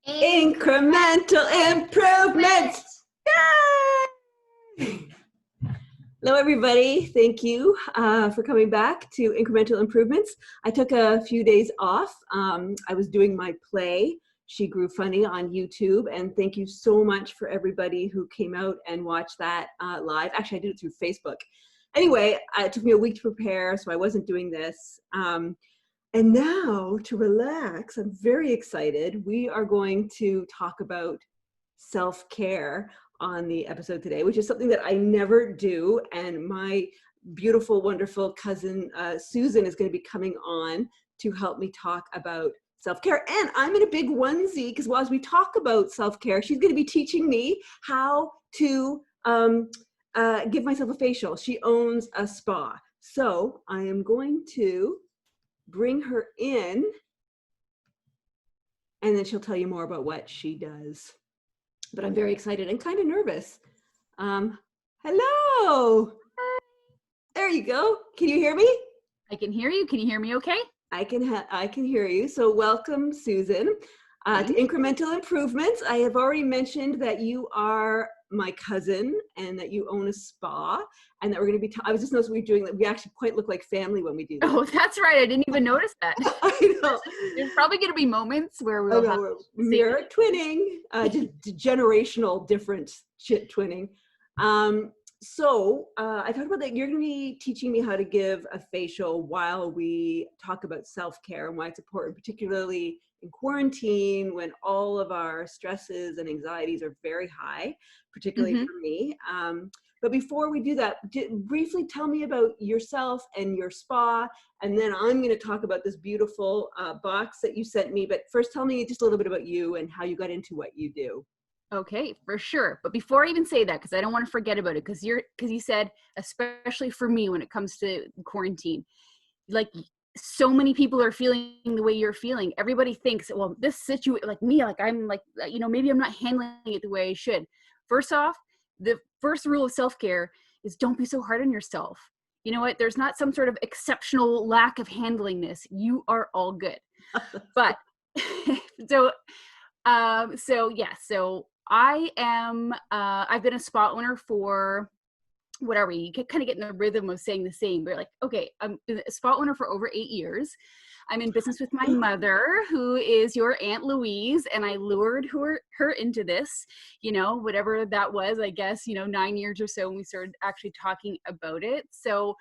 Incremental improvements. Yay! Hello, everybody. Thank you for coming back to Incremental Improvements. I took a few days off. I was doing my play, She Grew Funny, on YouTube, and thank you so much for everybody who came out and watched that live. Actually, I did it through Facebook. Anyway, it took me a week to prepare, so I wasn't doing this. And now, to relax, I'm very excited. We are going to talk about self-care on the episode today, which is something that I never do. And my beautiful, wonderful cousin, Susan, is going to be coming on to help me talk about self-care. And I'm in a big onesie because as we talk about self-care, she's going to be teaching me how to give myself a facial. She owns a spa. So I am going to bring her in, and then she'll tell you more about what she does. But I'm very excited and kind of nervous. Hello. Hi. There you go. Can you hear me? I can hear you. Can you hear me okay? I can hear you. So welcome, Susan, to Incremental Improvements. I have already mentioned that you are my cousin and that you own a spa, and that we're going to be, I was just noticing we actually quite look like family when we do this. Oh, that's right. I didn't even notice that. I know. There's probably going to be moments where we'll have mirror twinning, generational different shit twinning. So I talked about that you're going to be teaching me how to give a facial while we talk about self-care and why it's important, particularly in quarantine when all of our stresses and anxieties are very high, particularly for me. But before we do that, briefly tell me about yourself and your spa, and then I'm going to talk about this beautiful box that you sent me. But first, tell me just a little bit about you and how you got into what you do. Okay, for sure. But before I even say that, because I don't want to forget about it, because you said, especially for me when it comes to quarantine, like so many people are feeling the way you're feeling. Everybody thinks, well, this situation, like me, like I'm like, maybe I'm not handling it the way I should. First off, the first rule of self-care is don't be so hard on yourself. You know what? There's not some sort of exceptional lack of handling this. You are all good. But so I am, I've been a spa owner for, what are we? You can kind of get in the rhythm of saying the same. But like, okay, I'm a spa owner for over 8 years. I'm in business with my mother, who is your Aunt Louise, and I lured her into this, whatever that was, I guess, 9 years or so when we started actually talking about it. So,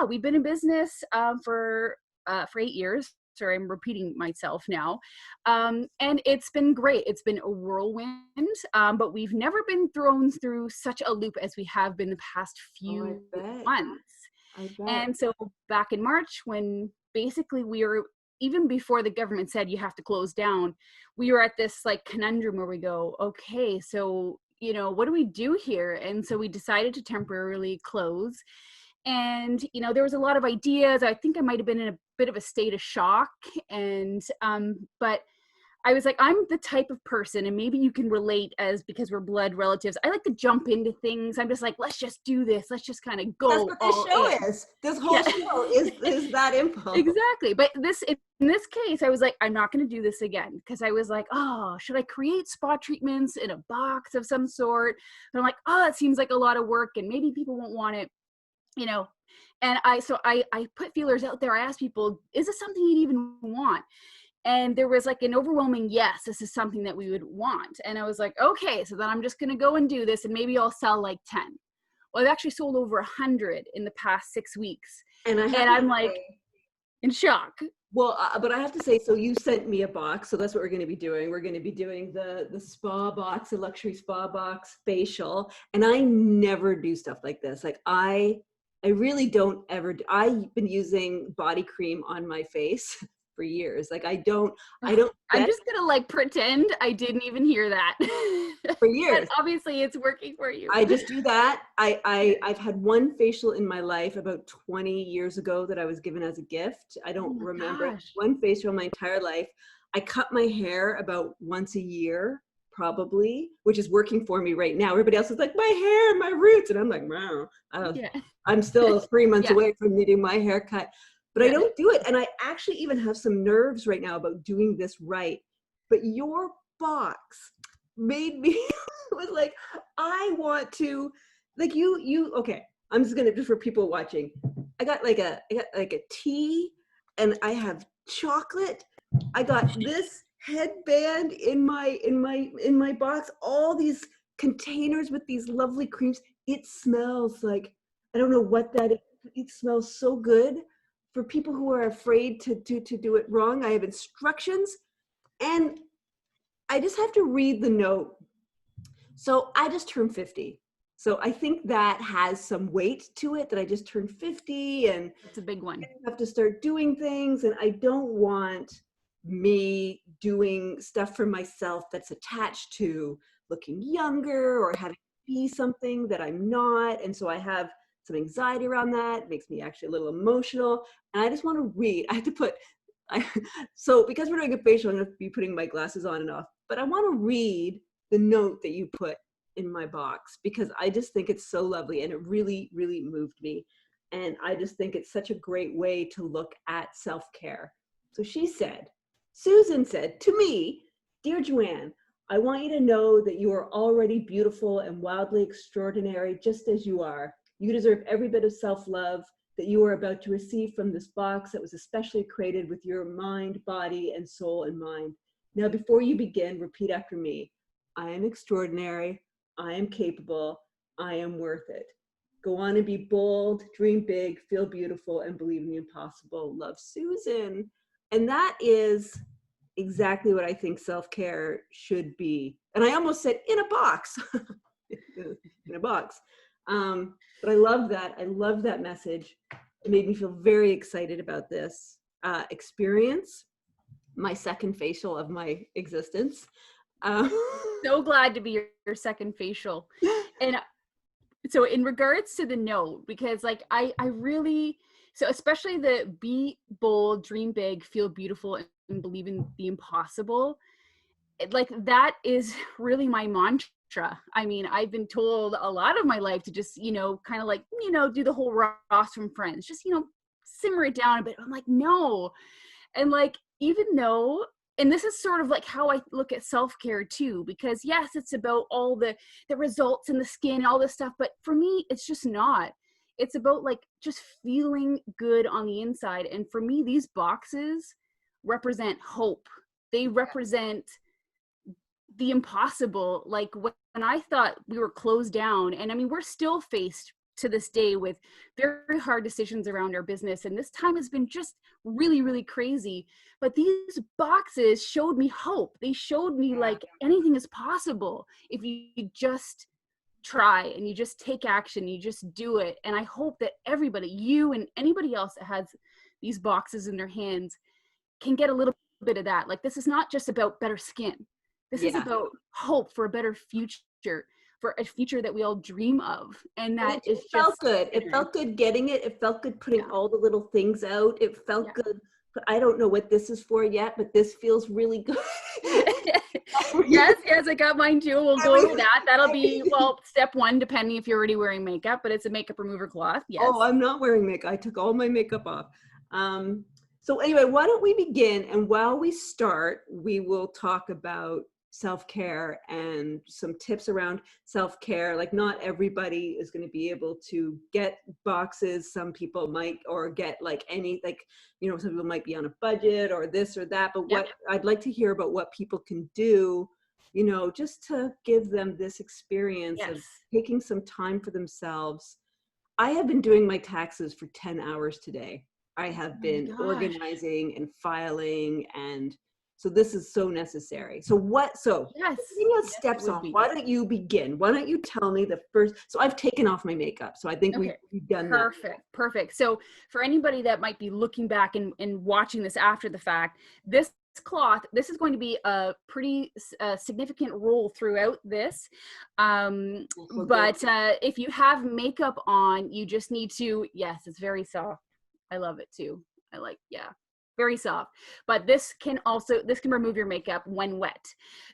we've been in business for 8 years. Sorry, I'm repeating myself now. And it's been great. It's been a whirlwind, but we've never been thrown through such a loop as we have been the past few months. And so back in March, when basically we were, even before the government said you have to close down, we were at this like conundrum where we go, okay, so, what do we do here? And so we decided to temporarily close. And, there was a lot of ideas. I think I might've been in a bit of a state of shock. And, but I was like, I'm the type of person, and maybe you can relate because we're blood relatives. I like to jump into things. I'm just like, let's just do this. Let's just kind of go. That's what this show is. This whole show is that impulse. Exactly. But in this case, I was like, I'm not going to do this again. Because I was like, oh, should I create spa treatments in a box of some sort? And I'm like, oh, it seems like a lot of work and maybe people won't want it. And I put feelers out there. I asked people, is this something you'd even want? And there was like an overwhelming, yes, this is something that we would want. And I was like, okay, so then I'm just going to go and do this, and maybe I'll sell like 10. Well, I've actually sold over 100 in the past 6 weeks. And I'm like in shock. Well, but I have to say, so you sent me a box, so that's what we're going to be doing. We're going to be doing the spa box, the luxury spa box facial. And I never do stuff like this. Like I really don't ever. I've been using body cream on my face for years. Like I don't. I'm just gonna like pretend I didn't even hear that. For years. But obviously it's working for you. I just do that. I've had one facial in my life about 20 years ago that I was given as a gift. I don't remember. One facial my entire life. I cut my hair about once a year, probably, which is working for me right now. Everybody else is like, my hair, my roots. And I'm like, wow. I'm still 3 months away from needing my haircut. But I don't do it. And I actually even have some nerves right now about doing this right, but your box made me was like, I want to, like okay, I'm just gonna, just for people watching, I got like a tea, and I have chocolate. I got this headband in my box, all these containers with these lovely creams. It smells like, I don't know what that is. It smells so good. For people who are afraid to do it wrong, I have instructions, and I just have to read the note. So I just turned 50. So I think that has some weight to it, that I just turned 50 and It's a big one. I have to start doing things, and I don't want me doing stuff for myself that's attached to looking younger or having to be something that I'm not. And so I have some anxiety around that. It makes me actually a little emotional. And I just want to read. I have to put, so because we're doing a facial, I'm going to be putting my glasses on and off, but I want to read the note that you put in my box, because I just think it's so lovely, and it really, really moved me. And I just think it's such a great way to look at self-care. So she said, Susan said to me, "Dear Joanne, I want you to know that you are already beautiful and wildly extraordinary just as you are. You deserve every bit of self-love that you are about to receive from this box that was especially created with your mind, body, and soul in mind. Now, before you begin, repeat after me. I am extraordinary. I am capable. I am worth it. Go on and be bold, dream big, feel beautiful, and believe in the impossible. Love, Susan." And that is exactly what I think self-care should be. And I almost said in a box, in a box. But I love that. I love that message. It made me feel very excited about this experience, my second facial of my existence. So glad to be your second facial. And so in regards to the note, because like I really, so especially the be bold, dream big, feel beautiful, and believe in the impossible, like that is really my mantra. I mean, I've been told a lot of my life to just, kind of like, do the whole Ross from Friends, just, simmer it down a bit. I'm like, no. And like, even though, and this is sort of like how I look at self-care too, because yes, it's about all the results in the skin, all this stuff. But for me, it's just not. It's about like just feeling good on the inside. And for me, these boxes represent hope. They represent the impossible. Like when I thought we were closed down, and I mean, we're still faced to this day with very hard decisions around our business. And this time has been just really, really crazy. But these boxes showed me hope. They showed me like anything is possible if you just try and you just take action, you just do it. And I hope that everybody, you and anybody else that has these boxes in their hands, can get a little bit of that. Like, this is not just about better skin. This is about hope for a better future, for a future that we all dream of. And that it felt good. It felt good getting it. It felt good putting all the little things out. It felt good. But I don't know what this is for yet, but this feels really good. Yes, I got mine too. We'll go over that. That'll be, well, step one, depending if you're already wearing makeup, but it's a makeup remover cloth. Yes. Oh, I'm not wearing makeup. I took all my makeup off. So anyway, why don't we begin? And while we start, we will talk about self-care and some tips around self-care. Like, not everybody is going to be able to get boxes. Some people might, or get like any, like, some people might be on a budget or this or that. But what I'd like to hear about what people can do, just to give them this experience of taking some time for themselves. I have been doing my taxes for 10 hours today. I have been organizing and filing, and so this is so necessary. So steps off. Why don't you begin? Why don't you tell me the first? So I've taken off my makeup. So I think we've done that. Perfect. So for anybody that might be looking back and watching this after the fact, this cloth, this is going to be a pretty significant role throughout this. But if you have makeup on, you just need to, it's very soft. I love it too. I like, very soft. But this can remove your makeup when wet.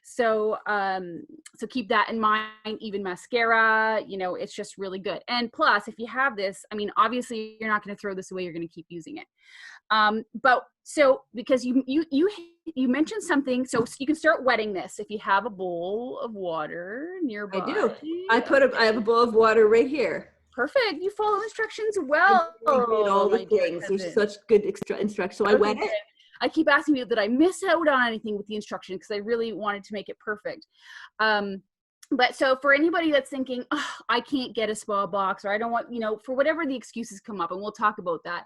So so keep that in mind. Even mascara, it's just really good. And plus, if you have this, I mean, obviously you're not going to throw this away, you're going to keep using it. But so, because you you mentioned something. So you can start wetting this if you have a bowl of water nearby. I do. I have a bowl of water right here. Perfect. You follow instructions well. Read all the my dear things. cousin. There's such good instructions. So I wet it. I keep asking you that I miss out on anything with the instruction because I really wanted to make it perfect. But so for anybody that's thinking, oh, I can't get a spa box, or I don't want, for whatever the excuses come up, and we'll talk about that.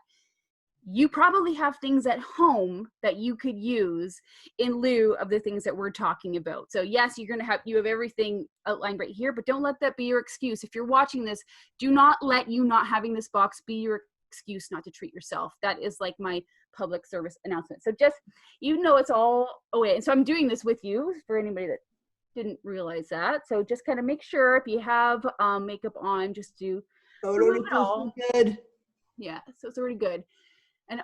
You probably have things at home that you could use in lieu of the things that we're talking about. So yes, you have everything outlined right here, but don't let that be your excuse. If you're watching this, do not let you not having this box be your excuse not to treat yourself. That is like my public service announcement. So just, it's all away. And so I'm doing this with you for anybody that didn't realize that. So just kind of make sure if you have makeup on, just do. Oh, it feels so good. Yeah, so it's already good. And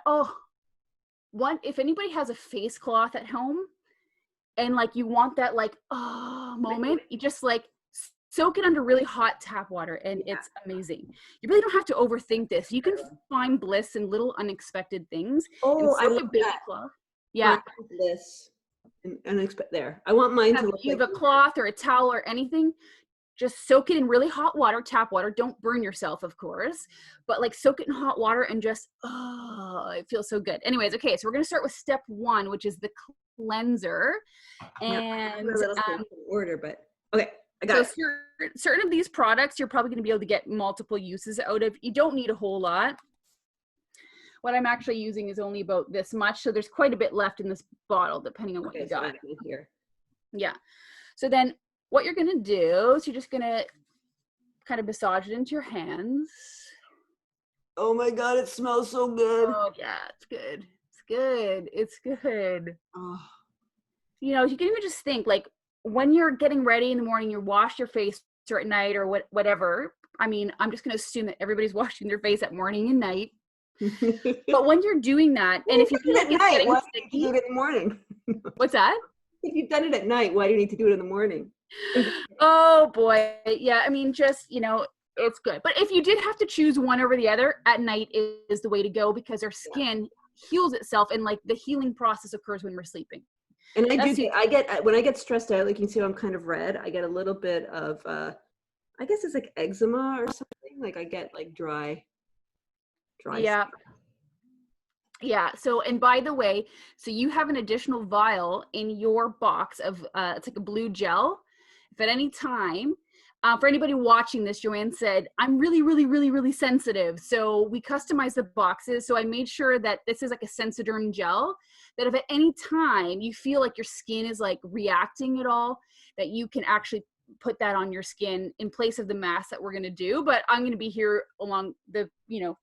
if anybody has a face cloth at home and like you want that moment, you just like soak it under really hot tap water and it's amazing. You really don't have to overthink this. You can find bliss in little unexpected things. Oh, I love a baby that. cloth. Yeah. Bliss and unexpected there. I want mine to look you have a cloth or a towel or anything. Just soak it in really hot water, tap water. Don't burn yourself, of course, but like soak it in hot water and just, it feels so good. Anyways, okay, so we're going to start with step 1, which is the cleanser. And order, but okay, I got it. Certain of these products, you're probably going to be able to get multiple uses out of. You don't need a whole lot. What I'm actually using is only about this much. So there's quite a bit left in this bottle, depending on what you got. Here. Yeah. So then what you're going to do is you're just going to kind of massage it into your hands. Oh my God, it smells so good. Oh yeah, it's good. It's good. It's good. Oh. You can even just think like when you're getting ready in the morning, you wash your face or at night or whatever. I mean, I'm just going to assume that everybody's washing their face at morning and night. But when you're doing that, and if you feel like it's getting sticky, do it in the morning. What's that? If you've done it at night, why do you need to do it in the morning? Oh boy. Yeah. I mean, just, it's good. But if you did have to choose one over the other, at night is the way to go because our skin heals itself and like the healing process occurs when we're sleeping. And when I get stressed out, like you can see I'm kind of red, I get a little bit of, I guess it's like eczema or something. Like I get like dry. Yeah. Skin. Yeah. So, and by the way, so you have an additional vial in your box of, it's like a blue gel. If at any time, for anybody watching this, Joanne said, I'm really, really, really, really sensitive. So we customized the boxes. So I made sure that this is like a Sensoderm gel, that if at any time you feel like your skin is like reacting at all, that you can actually put that on your skin in place of the mask that we're going to do. But I'm going to be here along the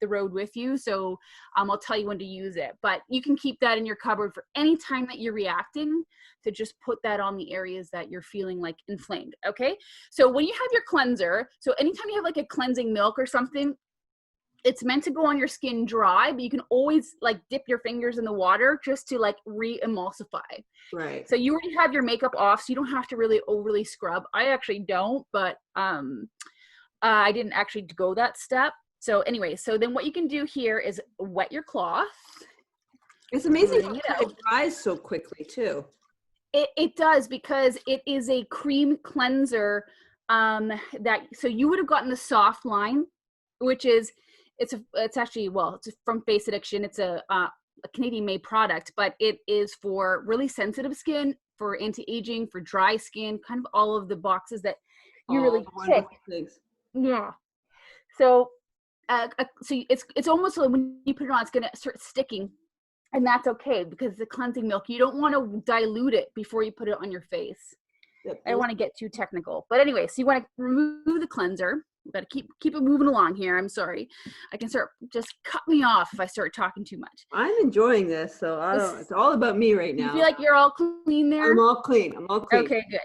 road with you. So I'll tell you when to use it, but you can keep that in your cupboard for any time that you're reacting, to just put that on the areas that you're feeling like inflamed. Okay. So when you have your cleanser, so anytime you have like a cleansing milk or something, it's meant to go on your skin dry, but you can always like dip your fingers in the water just to like re-emulsify. Right. So you already have your makeup off, so you don't have to really overly scrub. I actually don't, but I didn't actually go that step. So anyway, so then what you can do here is wet your cloth. It's amazing how it dries so quickly too. It does, because it is a cream cleanser so you would have gotten the soft line, which is, it's actually, it's from Face Addiction. It's a Canadian made product, but it is for really sensitive skin, for anti-aging, for dry skin, kind of all of the boxes that you really tick. Yeah. So, so it's almost like when you put it on, it's going to start sticking, and that's okay because the cleansing milk, you don't want to dilute it before you put it on your face. Yep. I don't want to get too technical, but anyway, so you want to remove the cleanser. We've got to keep it moving along here. I'm sorry. I can just cut me off if I start talking too much. I'm enjoying this, so it's all about me right now. You feel like you're all clean there? I'm all clean. Okay, good.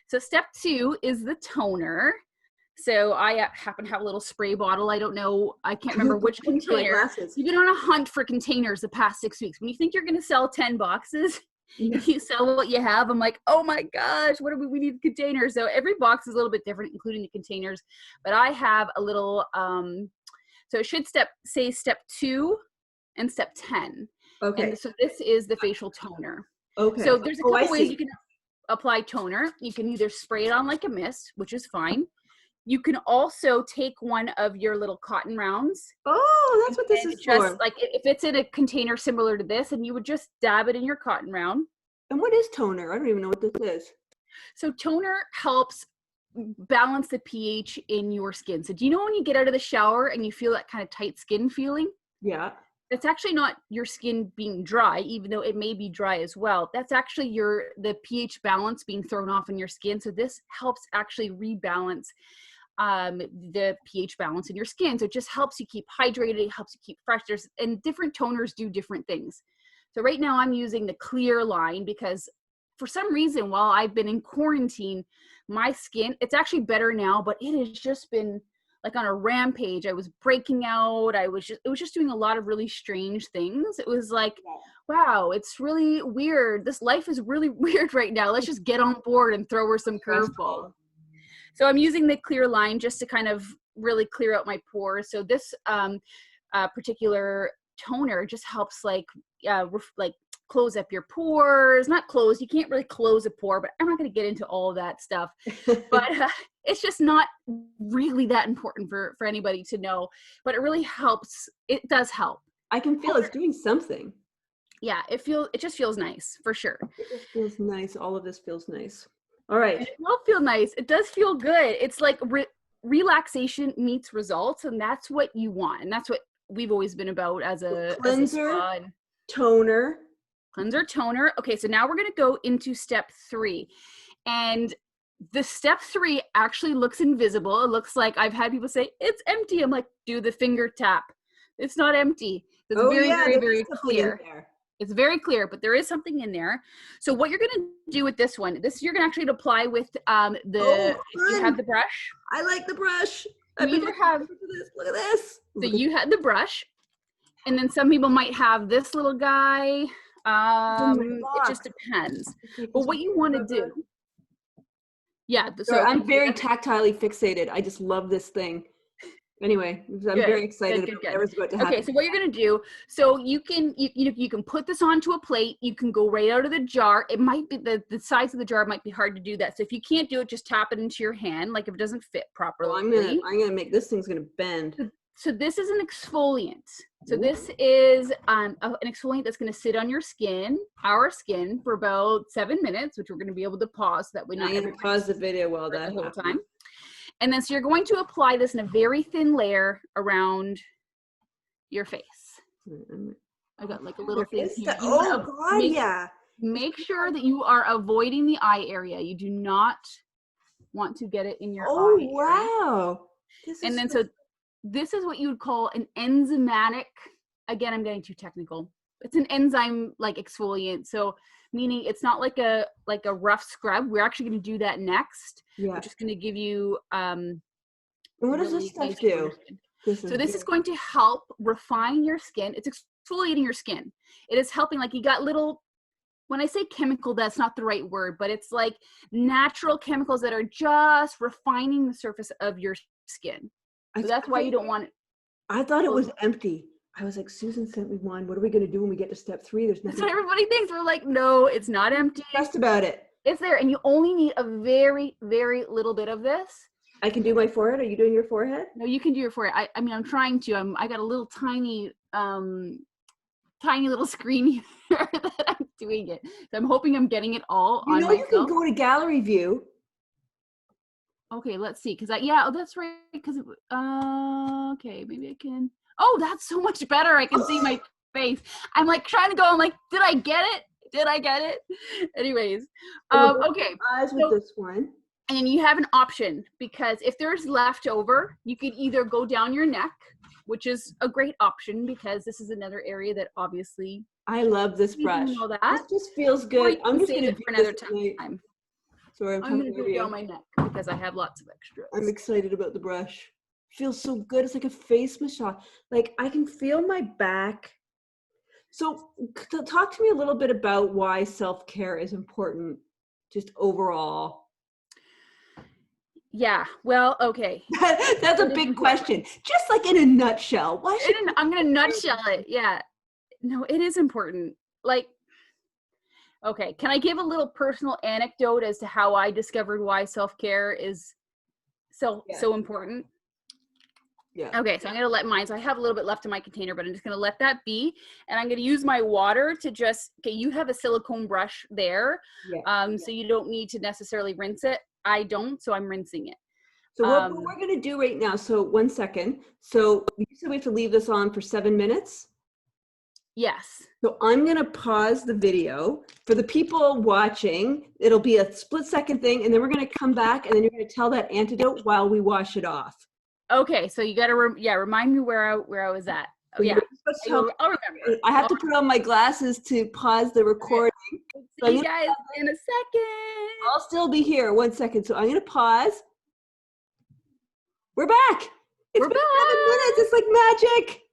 So step 2 is the toner. So I happen to have a little spray bottle. I don't know. I can't remember which container. You've been on a hunt for containers the past 6 weeks. When you think you're going to sell 10 boxes, if you sell what you have, I'm like, oh my gosh, what do we need containers? So every box is a little bit different, including the containers. But I have a little, so it should say step 2 and step 10. Okay. And so this is the facial toner. Okay. So there's a Oh, I couple ways see. you can apply toner. You can either spray it on like a mist, which is fine. You can also take one of your little cotton rounds. Oh, that's what this And is just for. like if it's in a container similar to this, and you would just dab it in your cotton round. And what is toner? I don't even know what this is. So toner helps balance the pH in your skin. So do you know when you get out of the shower and you feel that kind of tight skin feeling? Yeah. That's actually not your skin being dry, even though it may be dry as well. That's actually the pH balance being thrown off in your skin. So this helps actually rebalance the pH balance in your skin. So it just helps you keep hydrated. It helps you keep fresh. And different toners do different things. So right now I'm using the clear line because for some reason, while I've been in quarantine, my skin, it's actually better now, but it has just been like on a rampage. I was breaking out. It was just doing a lot of really strange things. It was like, wow, it's really weird. This life is really weird right now. Let's just get on board and throw her some curveballs. So I'm using the clear line just to kind of really clear out my pores. So this particular toner just helps like close up your pores. Not close, you can't really close a pore, but I'm not going to get into all of that stuff. But it's just not really that important for anybody to know. But it really helps. It does help. I can feel it's doing something. Yeah, it just feels nice for sure. It just feels nice. All of this feels nice. All right. It will feel nice. It does feel good. It's like relaxation meets results, and that's what you want. And that's what we've always been about as a cleanser, toner. Cleanser, toner. Okay, so now we're going to go into step 3. And the step 3 actually looks invisible. It looks like I've had people say, it's empty. I'm like, do the finger tap. It's not empty. It's very clear. It's very clear, but there is something in there. So what you're going to do with this one, you're going to actually apply with if you have the brush. I like the brush. You either have, look at this. So you had the brush, and then some people might have this little guy. It just depends. But what you want to do. Yeah. So I'm very tactilely fixated. I just love this thing. Anyway, I'm very excited about whatever's about to happen. Okay, so what you're gonna do, so you can put this onto a plate. You can go right out of the jar. It might be the size of the jar might be hard to do that. So if you can't do it, just tap it into your hand, like if it doesn't fit properly. Well, I'm gonna make this thing's gonna bend. So this is an exfoliant. So this is an exfoliant that's going to sit on your skin, our skin, for about 7 minutes, which we're going to be able to pause so that we're not going to pause the video while that whole time. And then so you're going to apply this in a very thin layer around your face. I got like a little thing here. Oh God, yeah. Make sure that you are avoiding the eye area. You do not want to get it in your eye. Oh wow. And then so this is what you would call an enzymatic, again, I'm getting too technical. It's an enzyme like exfoliant. So meaning it's not like a rough scrub. We're actually going to do that next. Yeah. Which is going to give you and what does this stuff do? So this is going to help refine your skin. It's exfoliating your skin. It is helping, like you got little, when I say chemical, that's not the right word, but it's like natural chemicals that are just refining the surface of your skin. So that's why you don't want it. I thought it was empty. I was like, Susan sent me one. What are we going to do when we get to step 3? There's nothing. That's what everybody thinks. We're like, no, it's not empty. Just about it. It's there. And you only need a very, very little bit of this. I can do my forehead. Are you doing your forehead? No, you can do your forehead. I mean, I'm trying to. I got a little tiny little screen here that I'm doing it. So I'm hoping I'm getting it all on myself. You can go to gallery view. Okay, let's see. Because that's right. Because okay, maybe I can. Oh, that's so much better. I can see my face. I'm like trying to go. I'm like, did I get it? Did I get it? Anyways, okay. Eyes with this one. And you have an option, because if there's leftover, you could either go down your neck, which is a great option because this is another area that obviously. I love this brush. Know that. This just feels good. I'm just going to do for another time. Sorry, I'm going to do it down my neck because I have lots of extras. I'm excited about the brush. Feels so good. It's like a face massage. Like I can feel my back. So talk to me a little bit about why self-care is important, just overall. Yeah, well, okay. That's a big question. Just like in a nutshell. Why should I'm going to nutshell it. Yeah. No, it is important. Like, Okay. Can I give a little personal anecdote as to how I discovered why self-care is so important? Yeah. Okay, so I'm gonna let mine, so I have a little bit left in my container, but I'm just gonna let that be. And I'm gonna use my water to just, okay, you have a silicone brush there. So you don't need to necessarily rinse it. I don't, so I'm rinsing it. So what we're gonna do right now, so 1 second. So you said we have to leave this on for 7 minutes? Yes. So I'm gonna pause the video. For the people watching, it'll be a split-second thing, and then we're gonna come back, and then you're gonna tell that antidote while we wash it off. Okay, so you gotta, remind me where I was at. Oh, yeah, I'll remember. I have to put on my glasses to pause the recording. See you guys in a second. I'll still be here. 1 second. So I'm gonna pause. We're back. We're back. 7 minutes. It's like magic.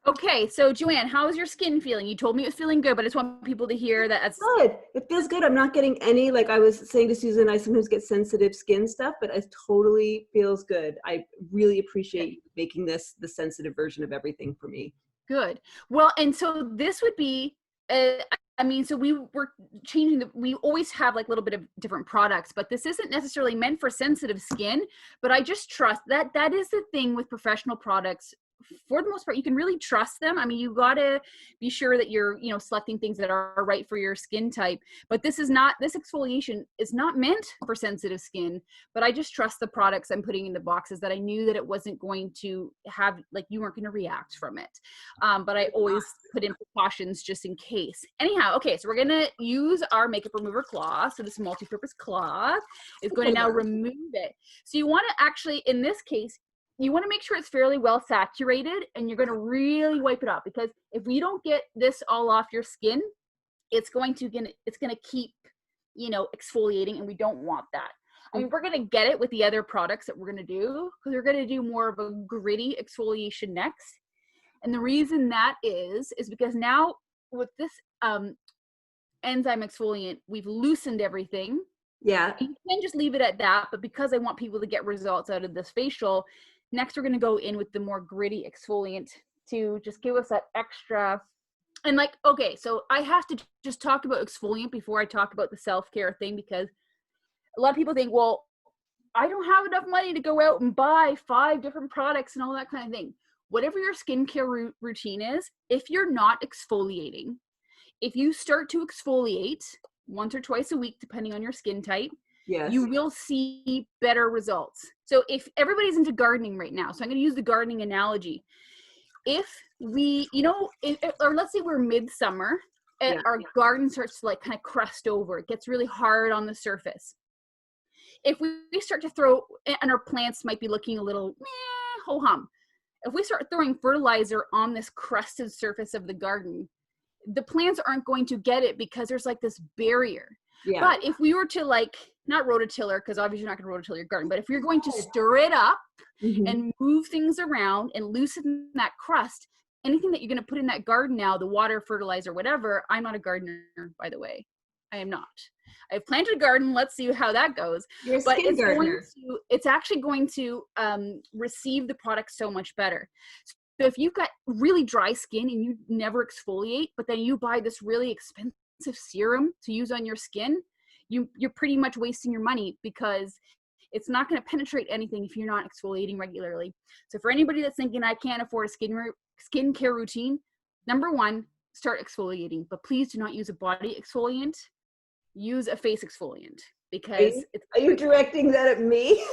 Okay, so Joanne, how is your skin feeling? You told me it was feeling good, but I just want people to hear that it's good. It feels good. I'm not getting any, like I was saying to Susan, I sometimes get sensitive skin stuff, but it totally feels good. I really appreciate you making this the sensitive version of everything for me. Good. Well, and so this would be, I mean, so we were changing we always have like a little bit of different products, but this isn't necessarily meant for sensitive skin, but I just trust that is the thing with professional products. For the most part, you can really trust them. I mean, you got to be sure that you're, selecting things that are right for your skin type. But this exfoliation is not meant for sensitive skin, but I just trust the products I'm putting in the boxes, that I knew that it wasn't going to have, like, you weren't going to react from it. But I always put in precautions just in case. Anyhow, okay, so we're going to use our makeup remover cloth. So this multi-purpose cloth is going to now remove it. So you want to actually, in this case, you want to make sure it's fairly well saturated, and you're going to really wipe it off, because if we don't get this all off your skin, it's going to keep, exfoliating, and we don't want that. I mean, we're going to get it with the other products that we're going to do, because we're going to do more of a gritty exfoliation next. And the reason that is because now with this enzyme exfoliant, we've loosened everything. Yeah. You can just leave it at that, but because I want people to get results out of this facial, next we're going to go in with the more gritty exfoliant to just give us that extra. And like, okay, so I have to just talk about exfoliant before I talk about the self-care thing, because a lot of people think, well, I don't have enough money to go out and buy 5 different products and all that kind of thing. Whatever your skincare routine is, if you're not exfoliating, if you start to exfoliate once or twice a week, depending on your skin type, yes, you will see better results. So if everybody's into gardening right now, so I'm going to use the gardening analogy. If we, or let's say we're midsummer and our garden starts to like kind of crust over, it gets really hard on the surface. If we start to throw, and our plants might be looking a little ho-hum. If we start throwing fertilizer on this crusted surface of the garden, the plants aren't going to get it, because there's like this barrier. Yeah. But if we were to, like, not rototiller, because obviously you're not going to rototill your garden, but if you're going to stir it up and move things around and loosen that crust, anything that you're going to put in that garden now, the water, fertilizer, whatever. I'm not a gardener, by the way. I am not. I've planted a garden. Let's see how that goes. You're a skin gardener. It's actually going to receive the product so much better. So if you've got really dry skin and you never exfoliate, but then you buy this really expensive serum to use on your skin, you're pretty much wasting your money, because it's not going to penetrate anything if you're not exfoliating regularly. So for anybody that's thinking, I can't afford a skincare routine, number 1, start exfoliating. But please do not use a body exfoliant. Use a face exfoliant, because are you directing that at me?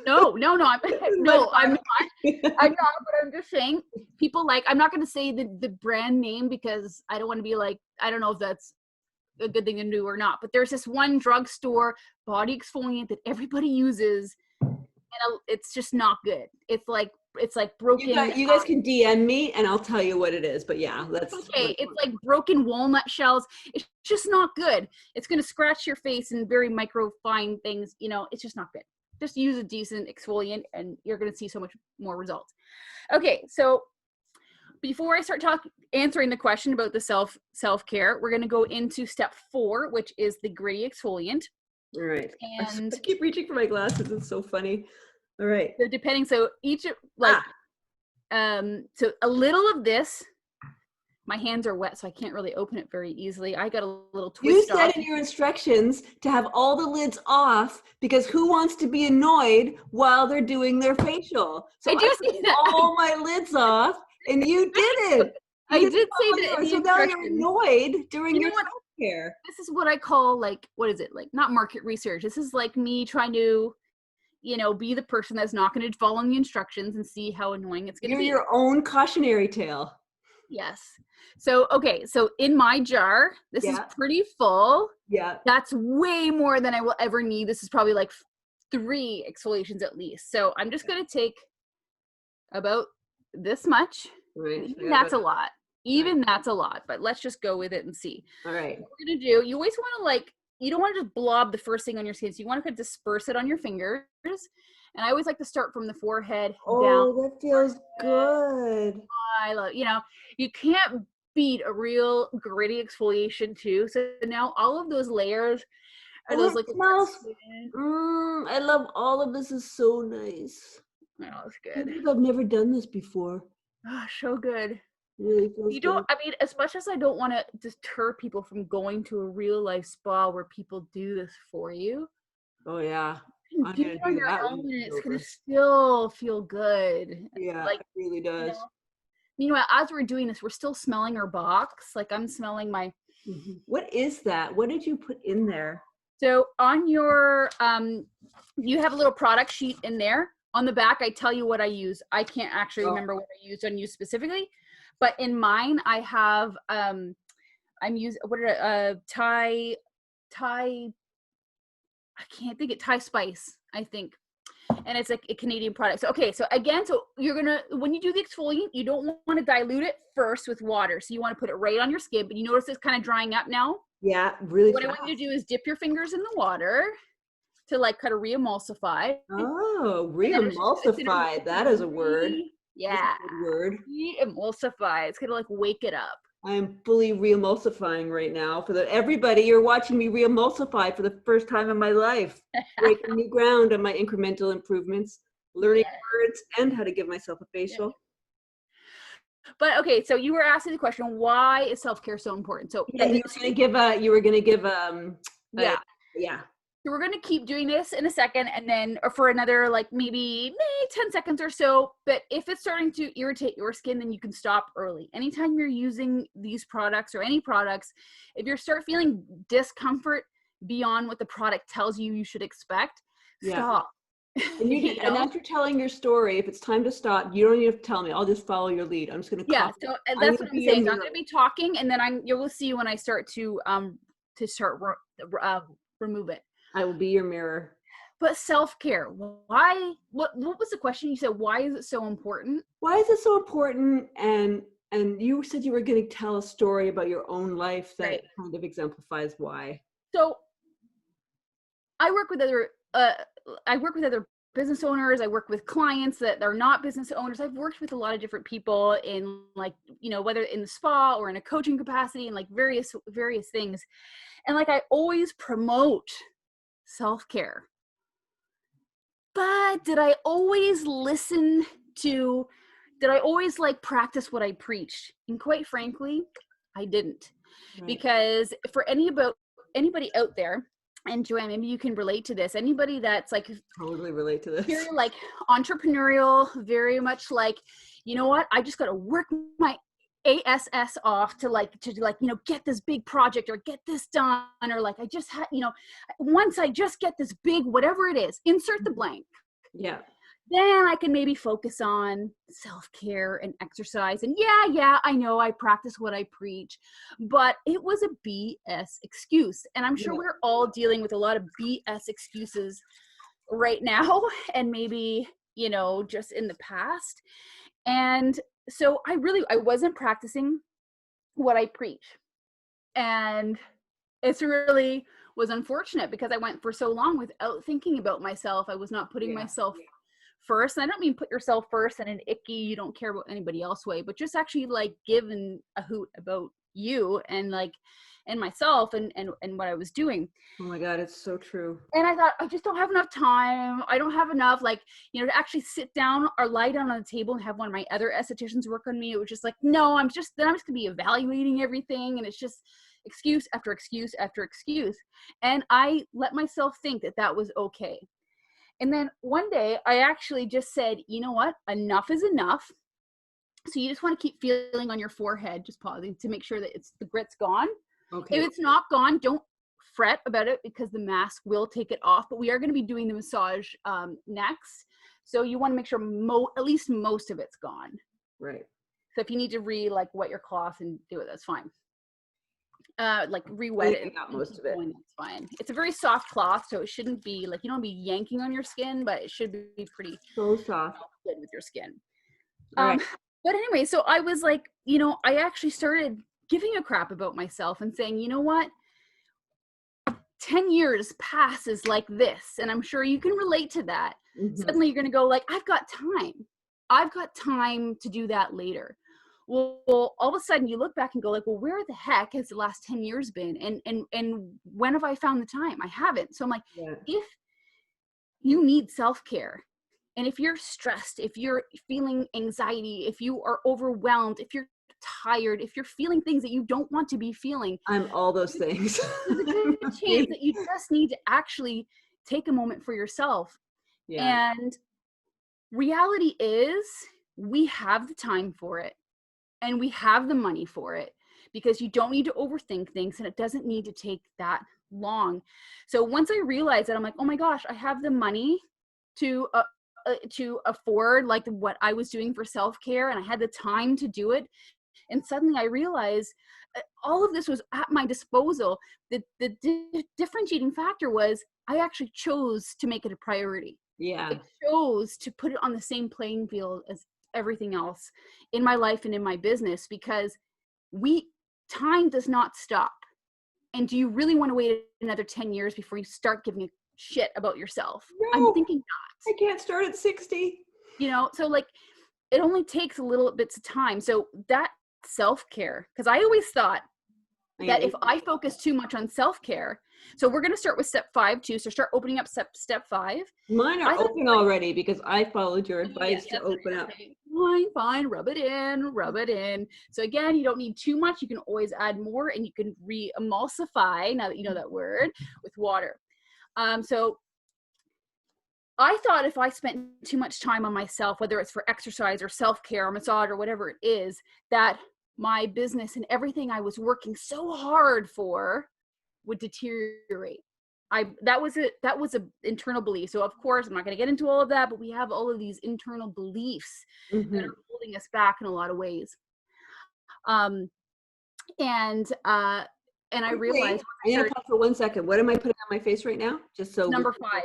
No, I'm not. I'm not, but I'm just saying, people, like, I'm not going to say the brand name, because I don't want to be like, I don't know if that's a good thing to do or not, but there's this one drugstore body exfoliant that everybody uses, and it's just not good. It's like broken. You guys can DM me and I'll tell you what it is, but yeah, that's okay. It's like broken walnut shells. It's just not good. It's going to scratch your face and very micro fine things. It's just not good. Just use a decent exfoliant and you're going to see so much more results. Okay, so before I start answering the question about the self-care, we're going to go into step 4, which is the gritty exfoliant. All right. And I keep reaching for my glasses. It's so funny. All right. So so a little of this my hands are wet, so I can't really open it very easily. I got a little You twist said off. in your instructions to have all the lids off because who wants to be annoyed while they're doing their facial? So I do took say that. all my lids off and you didn't. You I didn't did say follow that in the so now you're instructions. annoyed during You your know what? self-care. This is what I call, like, what is it? Like, not market research. This is like me trying to, be the person that's not going to follow the instructions and see how annoying it's going to You're be. your own cautionary tale. Yes. So, okay. So in my jar, this is pretty full. Yeah. That's way more than I will ever need. This is probably like 3 exfoliations at least. So I'm just going to take about this much. Right. Even that's a lot. Even that's a lot. But let's just go with it and see. All right. What we're going to do, you always want to you don't want to just blob the first thing on your skin. So you want to kind of disperse it on your fingers. And I always like to start from the forehead down. Oh, that feels good. I love, you can't beat a real gritty exfoliation too. So now all of those layers are those like smells. I love all of this. Is so nice. Oh, it's good. I've never done this before. Oh, so good. Really feels You don't, good. I mean, as much as I don't want to deter people from going to a real life spa where people do this for you. Oh yeah. You do it on your own and it's going to still feel good. Yeah, like, it really does. Meanwhile, as we're doing this, we're still smelling our box. Like I'm smelling my. What is that? What did you put in there? So on your, you have a little product sheet in there. On the back, I tell you what I use. I can't actually remember what I used on you specifically, but in mine, I have, I'm using, Thai, I can't think it, Thai spice, I think. And it's like a Canadian product. So, okay. So again, so you're going to, when you do the exfoliant, you don't want to dilute it first with water. So you want to put it right on your skin, but you notice it's kind of drying up now. Yeah, really. What I want you to do is dip your fingers in the water to like kind of re-emulsify. Oh, re-emulsify. That is a word. Yeah. That's a good word. Re-emulsify. It's going to like wake it up. I am fully re-emulsifying right now. For everybody, you're watching me re-emulsify for the first time in my life. Breaking new ground on my incremental improvements, learning words and how to give myself a facial. But okay, so you were asking the question, why is self-care so important? So you were going to give yeah. So we're going to keep doing this in a second and then for another like maybe 10 seconds or so. But if it's starting to irritate your skin, then you can stop early. Anytime you're using these products or any products, if you start feeling discomfort beyond what the product tells you should expect, stop. And and after telling your story, if it's time to stop, you don't even have to tell me. I'll just follow your lead. I'm just going to so that's what I'm saying. So I'm going to be talking and then you will see when I start to remove it. I will be your mirror. But self-care, why? What was the question? You said, why is it so important? Why is it so important? And you said you were going to tell a story about your own life that kind of exemplifies why. So I work with other business owners. I work with clients that are not business owners. I've worked with a lot of different people in like, whether in the spa or in a coaching capacity and like various things. And like, I always promote self-care. But did I always like practice what I preached? And quite frankly, I didn't. Because for anybody out there, and Joanne, maybe you can relate to this. Anybody that's like totally relate to this. Very like entrepreneurial, very much like, you know what? I just got to work my ASS off to get this big project or get this done, or like I just had, once I just get this big whatever it is, insert the blank. Yeah. Then I can maybe focus on self-care and exercise. And yeah, I know I practice what I preach, but it was a BS excuse. And I'm sure we're all dealing with a lot of BS excuses right now and maybe, just in the past. And so I wasn't practicing what I preach. And it's really was unfortunate because I went for so long without thinking about myself. I was not putting myself first. And I don't mean put yourself first in an icky, you don't care about anybody else way, but just actually like giving a hoot about you and like, and myself and what I was doing. Oh my God, it's so true. And I thought, I just don't have enough time. I don't have enough, like, you know, to actually sit down or lie down on the table and have one of my other estheticians work on me. It was just like, no, I'm just gonna be evaluating everything. And it's just excuse after excuse after excuse. And I let myself think that that was okay. And then one day I actually just said, you know what? Enough is enough. So you just want to keep feeling on your forehead, just pausing to make sure that the grit's gone. Okay. If it's not gone, don't fret about it because the mask will take it off. But we are going to be doing the massage next. So you want to make sure at least most of it's gone. Right. So if you need to like wet your cloth and do it, that's fine. Like re-wet it and got most of it. That's fine. It's a very soft cloth, so it shouldn't be like, you don't be yanking on your skin, but it should be pretty So soft. good with your skin. Right. But anyway, so I was like, you know, I actually started giving a crap about myself and saying, you know what? 10 years passes like this, and I'm sure you can relate to that. Mm-hmm. Suddenly you're going to go like, I've got time to do that later. Well, all of a sudden you look back and go like, well, where the heck has the last 10 years been? And when have I found the time? I haven't. So I'm like, if you need self-care, and if you're stressed, if you're feeling anxiety, if you are overwhelmed, if you're tired, if you're feeling things that you don't want to be feeling, I'm all those things. There's a good chance that you just need to actually take a moment for yourself. Yeah. And reality is we have the time for it and we have the money for it because you don't need to overthink things and it doesn't need to take that long. So once I realized that, I'm like, oh my gosh, I have the money to afford like what I was doing for self-care, and I had the time to do it. And suddenly I realized all of this was at my disposal. The differentiating factor was I actually chose to make it a priority. Yeah. I chose to put it on the same playing field as everything else in my life and in my business, because time does not stop. And do you really want to wait another 10 years before you start giving a shit about yourself? No, I'm thinking not. I can't start at 60. You know, so like it only takes a little bits of time. So that self-care, because I always thought that if I focus too much on self-care, so we're going to start with step 5 too. So start opening up step 5. Mine are open already because I followed your advice to open up. Fine, rub it in. So again, you don't need too much. You can always add more, and you can re-emulsify, now that you know that word, with water. So I thought if I spent too much time on myself, whether it's for exercise or self-care or massage or whatever it is, that my business and everything I was working so hard for would deteriorate. That was an internal belief. So of course, I'm not going to get into all of that, but we have all of these internal beliefs that are holding us back in a lot of ways. And I realized, I'm going to pause for 1 second. What am I putting on my face right now? Just so number 5.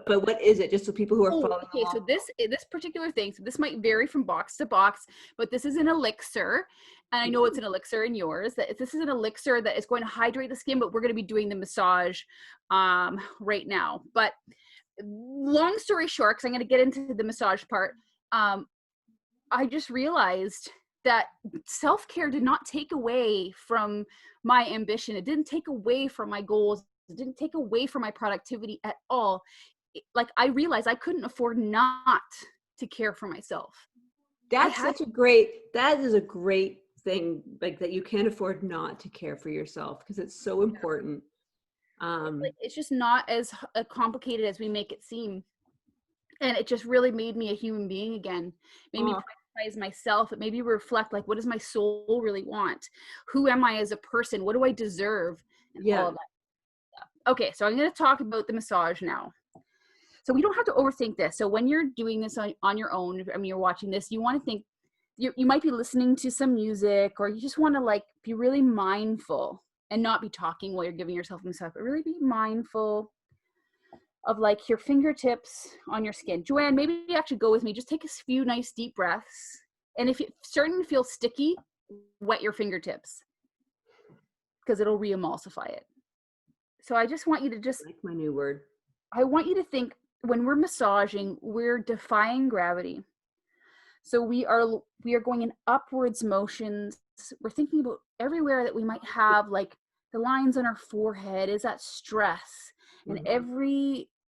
But what is it? Just so people who are following okay, along. So this particular thing, so this might vary from box to box, but this is an elixir, and I know it's an elixir in yours. That this is an elixir that is going to hydrate the skin, but we're going to be doing the massage right now. But long story short, because I'm going to get into the massage part, I just realized that self-care did not take away from my ambition. It didn't take away from my goals. It didn't take away from my productivity at all. Like I realized I couldn't afford not to care for myself. That is a great thing, like that you can't afford not to care for yourself, because it's so important. It's just not as complicated as we make it seem. And it just really made me a human being again. Made me prioritize myself. It made me reflect, like, what does my soul really want? Who am I as a person? What do I deserve? And all of that stuff. Okay, so I'm going to talk about the massage now. So we don't have to overthink this. So when you're doing this on your own, I mean, you're watching this, you want to think, you might be listening to some music, or you just want to like be really mindful and not be talking while you're giving yourself a massage, but really be mindful of like your fingertips on your skin. Joanne, maybe you actually go with me. Just take a few nice deep breaths. And if it's starting to feel sticky, wet your fingertips, because it'll re-emulsify it. So I just want you to just, like my new word. I want you to think, when we're massaging, we're defying gravity. So we are going in upwards motions. We're thinking about everywhere that we might have, like the lines on our forehead is that stress. And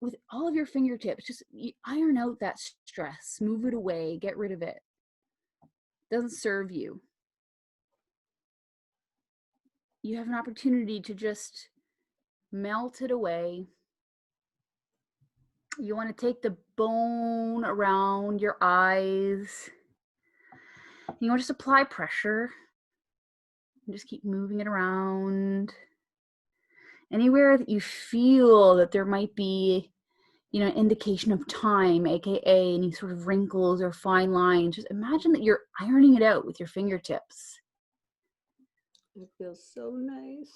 with all of your fingertips, just iron out that stress, move it away, get rid of it. Doesn't serve you. You have an opportunity to just melt it away. You want to take the bone around your eyes. You want to just apply pressure and just keep moving it around. Anywhere that you feel that there might be, an indication of time, aka any sort of wrinkles or fine lines, just imagine that you're ironing it out with your fingertips. It feels so nice.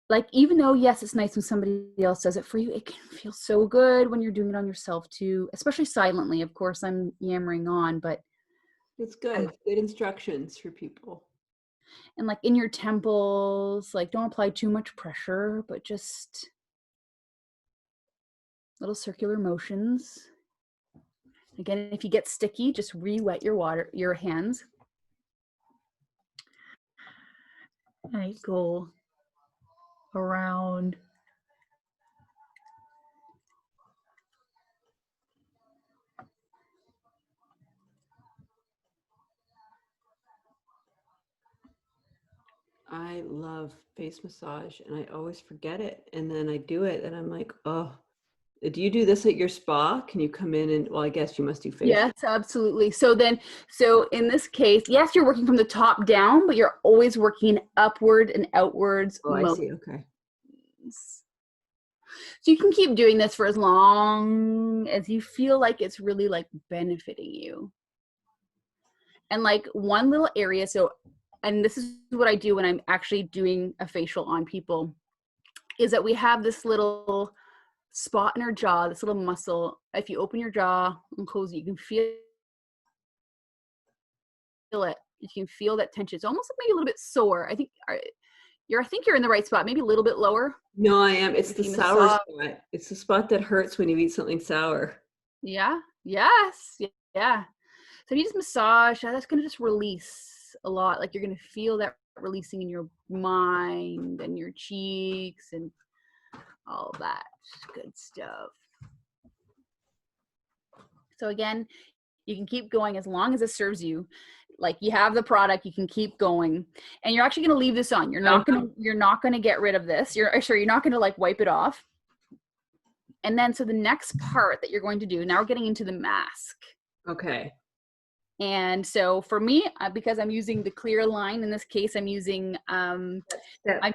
Like, even though, yes, it's nice when somebody else does it for you, it can feel so good when you're doing it on yourself too, especially silently. Of course, I'm yammering on, but it's good. Good instructions for people. And like in your temples, like don't apply too much pressure, but just little circular motions. Again, if you get sticky, just re-wet your hands. And go around. I love face massage and I always forget it. And then I do it and I'm like, oh, do you do this at your spa? Can you come in and, well, I guess you must do face. Yes, absolutely. So in this case, yes, you're working from the top down, but you're always working upward and outwards. Oh, I see. Okay. So you can keep doing this for as long as you feel like it's really like benefiting you. And like one little area, and this is what I do when I'm actually doing a facial on people, is that we have this little spot in our jaw, this little muscle. If you open your jaw and close it, you can feel it. You can feel that tension. It's almost like maybe a little bit sore. I think you're in the right spot, maybe a little bit lower. No, I am. It's the sour spot. It's the spot that hurts when you eat something sour. Yeah. Yes. Yeah. So if you just massage, that's going to just release a lot. Like you're going to feel that releasing in your mind and your cheeks and all that good stuff. So again, you can keep going as long as it serves you. Like you have the product, you can keep going, and you're actually going to leave this on. You're not going to get rid of this. You're not going to like wipe it off. And then, so the next part that you're going to do, now we're getting into the mask. Okay. And so for me, because I'm using the clear line, in this case, I'm using like a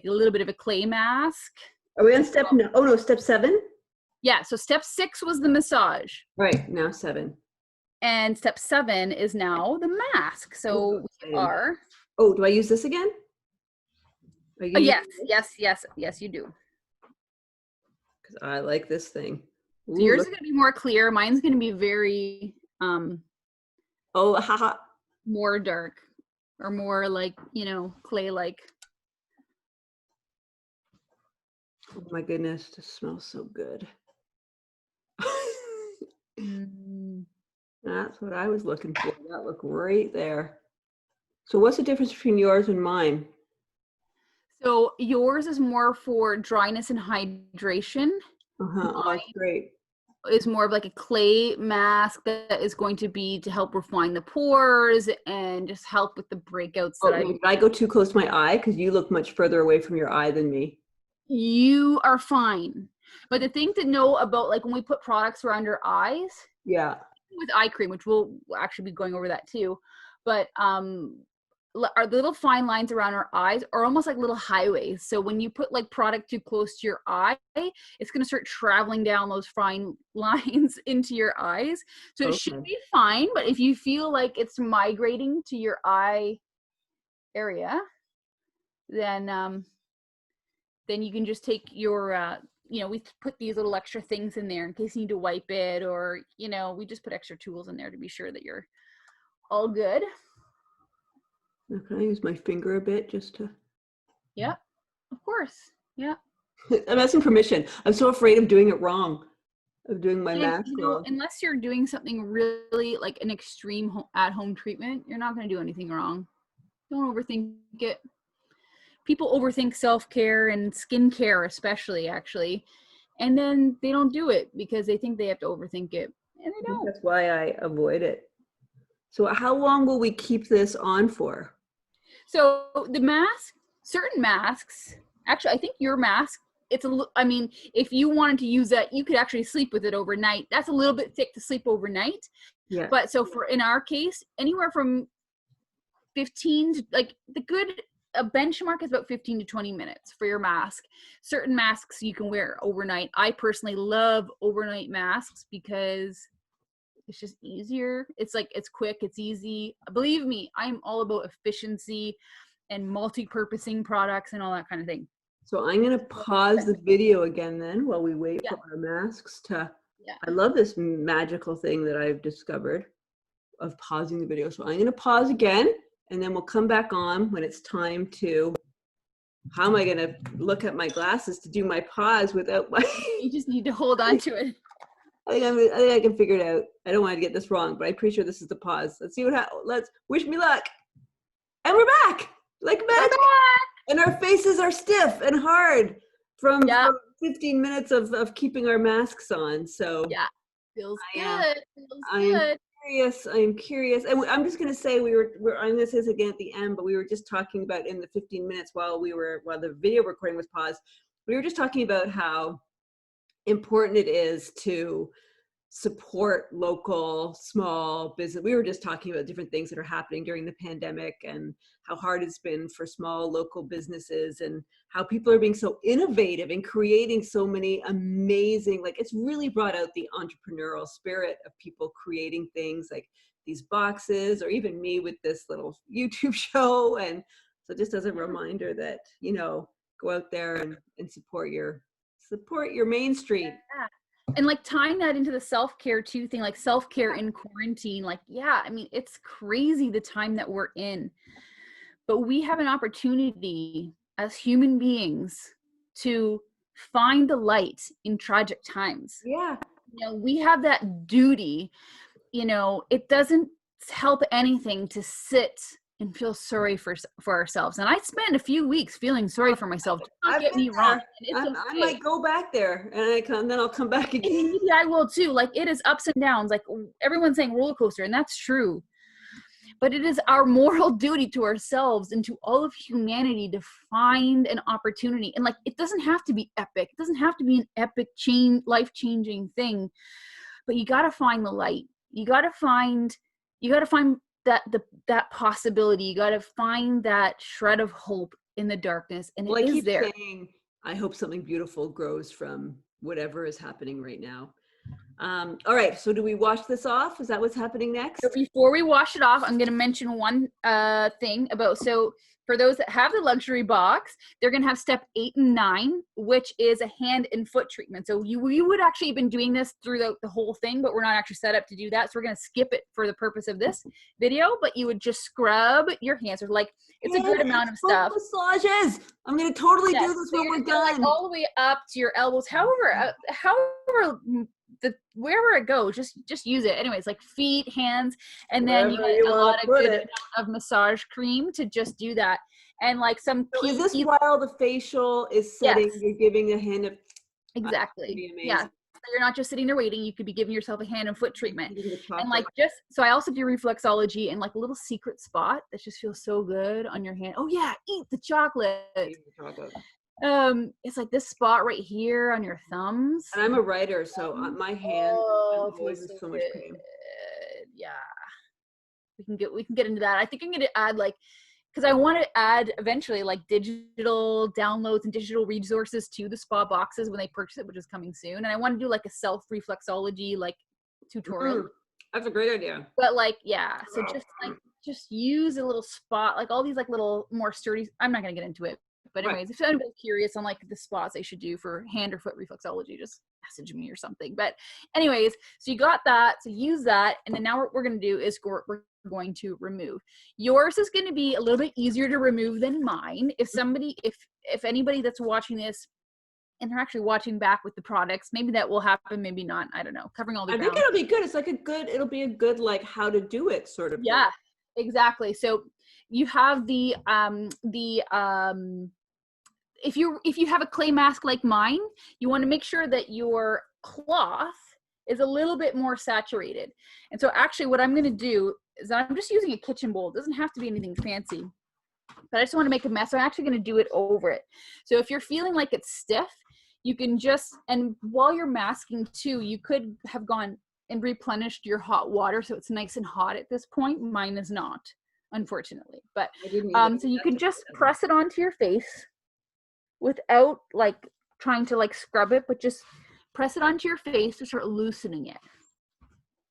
little bit of a clay mask. Are we on step 7? Yeah. So step 6 was the massage. Right. Now 7. And step 7 is now the mask. So we are. Oh, do I use this again? Yes, you do. Because I like this thing. Ooh, so yours is going to be more clear. Mine's going to be very more dark, or more like, clay-like. Oh my goodness, this smells so good. That's what I was looking for. That looked right there. So what's the difference between yours and mine? So yours is more for dryness and hydration. Oh, that's great. Is more of like a clay mask that is going to be to help refine the pores and just help with the breakouts. Did I go too close to my eye? Because you look much further away from your eye than me. You are fine. But the thing to know about, like when we put products around our eyes, yeah, with eye cream, which we'll actually be going over that too, but our little fine lines around our eyes are almost like little highways. So when you put like product too close to your eye, it's going to start traveling down those fine lines into your eyes. So it should be fine. But if you feel like it's migrating to your eye area, then you can just take your, we put these little extra things in there in case you need to wipe it, or, we just put extra tools in there to be sure that you're all good. Can I use my finger a bit just to? Yeah, of course. Yeah. I'm asking permission. I'm so afraid of doing it wrong, of doing my mask wrong. Unless you're doing something really like an extreme at-home treatment, you're not going to do anything wrong. Don't overthink it. People overthink self-care and skincare, especially, actually. And then they don't do it because they think they have to overthink it. And they don't. That's why I avoid it. So how long will we keep this on for? So the mask, certain masks, actually, I think your mask, I mean, if you wanted to use that, you could actually sleep with it overnight. That's a little bit thick to sleep overnight. Yeah. But so in our case, anywhere from 15 to, like, a benchmark is about 15 to 20 minutes for your mask. Certain masks you can wear overnight. I personally love overnight masks because it's just easier. It's quick, it's easy. Believe me, I'm all about efficiency and multi-purposing products and all that kind of thing. So I'm going to pause the video again then while we wait for our masks to, I love this magical thing that I've discovered of pausing the video. So I'm going to pause again, and then we'll come back on when it's time to, how am I going to look at my glasses to do my pause without my... You just need to hold on to it. I think I can figure it out. I don't want to get this wrong, but I'm pretty sure this is the pause. Let's see what happens. Let's wish me luck. And we're back, like magic. And our faces are stiff and hard from 15 minutes of keeping our masks on. So yeah, feels good. Feels good. I'm curious. And I'm just going to say I'm going to say this again at the end, but we were just talking about in the 15 minutes while the video recording was paused, we were just talking about how important it is to support local small business. We were just talking about different things that are happening during the pandemic and how hard it's been for small local businesses and how people are being so innovative and creating so many amazing, like it's really brought out the entrepreneurial spirit of people creating things like these boxes, or even me with this little YouTube show. And so just as a reminder that, go out there and support your main street. Yeah. And like tying that into the self-care too thing, like self-care in quarantine, like, I mean, it's crazy the time that we're in, but we have an opportunity as human beings to find the light in tragic times. Yeah. We have that duty, it doesn't help anything to sit and feel sorry for ourselves. And I spent a few weeks feeling sorry for myself. Don't get me wrong. I might go back there and then I'll come back again. Maybe I will too. Like, it is ups and downs. Like, everyone's saying roller coaster, and that's true. But it is our moral duty to ourselves and to all of humanity to find an opportunity. And like, it doesn't have to be epic. It doesn't have to be an epic life-changing thing, but you got to find the light. You got to find that possibility. You got to find that shred of hope in the darkness, and it is there. Saying, I hope something beautiful grows from whatever is happening right now. All right, so do we wash this off? Is that what's happening next? So before we wash it off, I'm going to mention one thing about, so for those that have the luxury box, they're going to have step 8 and 9, which is a hand and foot treatment. So you would actually have been doing this through the whole thing, but we're not actually set up to do that. So we're going to skip it for the purpose of this video, but you would just scrub your hands. Or like, it's a good amount of stuff. Massages. I'm going to totally do this when we're done. Like all the way up to your elbows, however wherever it goes, just use it. Anyways, like feet, hands, and then you get a lot of good amount of massage cream to just do that. And like some is this while the facial is setting, you're giving a hand of... Exactly. Yeah. So you're not just sitting there waiting. You could be giving yourself a hand and foot treatment. And like so I also do reflexology and like a little secret spot that just feels so good on your hand. Oh yeah, eat the chocolate. It's like this spot right here on your thumbs. And I'm a writer, so my hand feels so much pain. Yeah, we can get into that. I think I'm gonna add because I want to add eventually like digital downloads and digital resources to the spa boxes when they purchase it, which is coming soon. And I want to do like a self reflexology tutorial. That's a great idea. But so just use a little spot, like all these like little more sturdy. I'm not gonna get into it. But anyways, if anybody's curious on like the spots they should do for hand or foot reflexology, just message me or something. But anyways, so you got that, so use that. And then now what we're going to do is we're going to remove. Yours is going to be a little bit easier to remove than mine. If anybody that's watching this and they're actually watching back with the products, maybe that will happen, maybe not. I don't know. Covering all the ground. I think it'll be good. It's like it'll be a good like how to do it sort of thing. Exactly. So you have if you have a clay mask like mine, you want to make sure that your cloth is a little bit more saturated. And so actually what I'm going to do is I'm just using a kitchen bowl. It doesn't have to be anything fancy, but I just want to make a mess. I'm actually going to do it over it. So if you're feeling like it's stiff, you can just, and while you're masking too, you could have gone and replenished your hot water so it's nice and hot at this point. Mine is not, unfortunately. But so you can just press it onto your face without like trying to like scrub it, but just press it onto your face to start loosening it.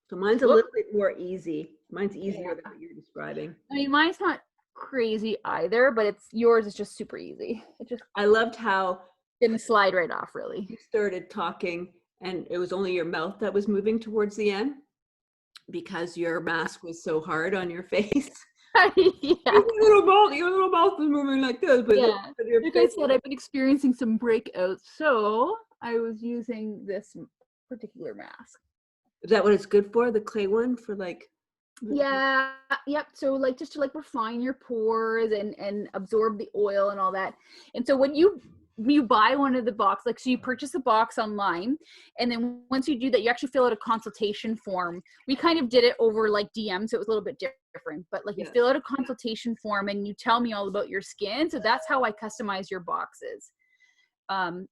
So mine's a little bit more easy. Mine's easier than what you're describing. I mean, mine's not crazy either, but yours is just super easy. I loved how gonna slide right off, really. You started talking and it was only your mouth that was moving towards the end because your mask was so hard on your face. Your little mouth was moving like this. But like I said, I've been experiencing some breakouts, so I was using this particular mask. Is that what it's good for? The clay one for like? Yep. So like just to like refine your pores and absorb the oil and all that. And so when you buy one of the box, like, so you purchase a box online, and then once you do that, you actually fill out a consultation form. We kind of did it over like DM, so it was a little bit different, but like you fill out a consultation form and you tell me all about your skin. So that's how I customize your boxes,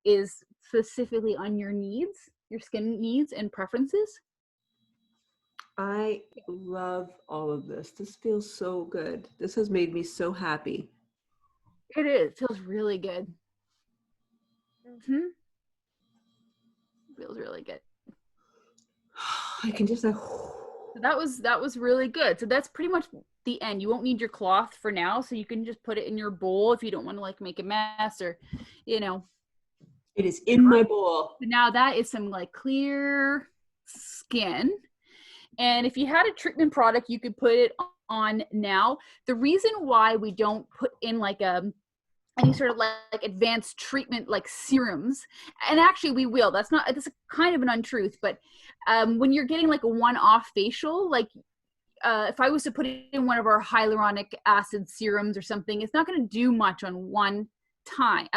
is specifically on your needs, your skin needs and preferences. I love all of this. This feels so good. This has made me so happy. It is. It feels really good. Feels really good. I can just that was really good. So that's pretty much the end. You won't need your cloth for now, so you can just put it in your bowl if you don't want to like make a mess, or you know. It is in my bowl. But now that is some like clear skin. And if you had a treatment product, you could put it on now. The reason why we don't put in like any sort of like advanced treatment like serums, and actually we will, that's kind of an untruth, but when you're getting like a one-off facial, like if I was to put it in one of our hyaluronic acid serums or something, it's not going to do much at one time.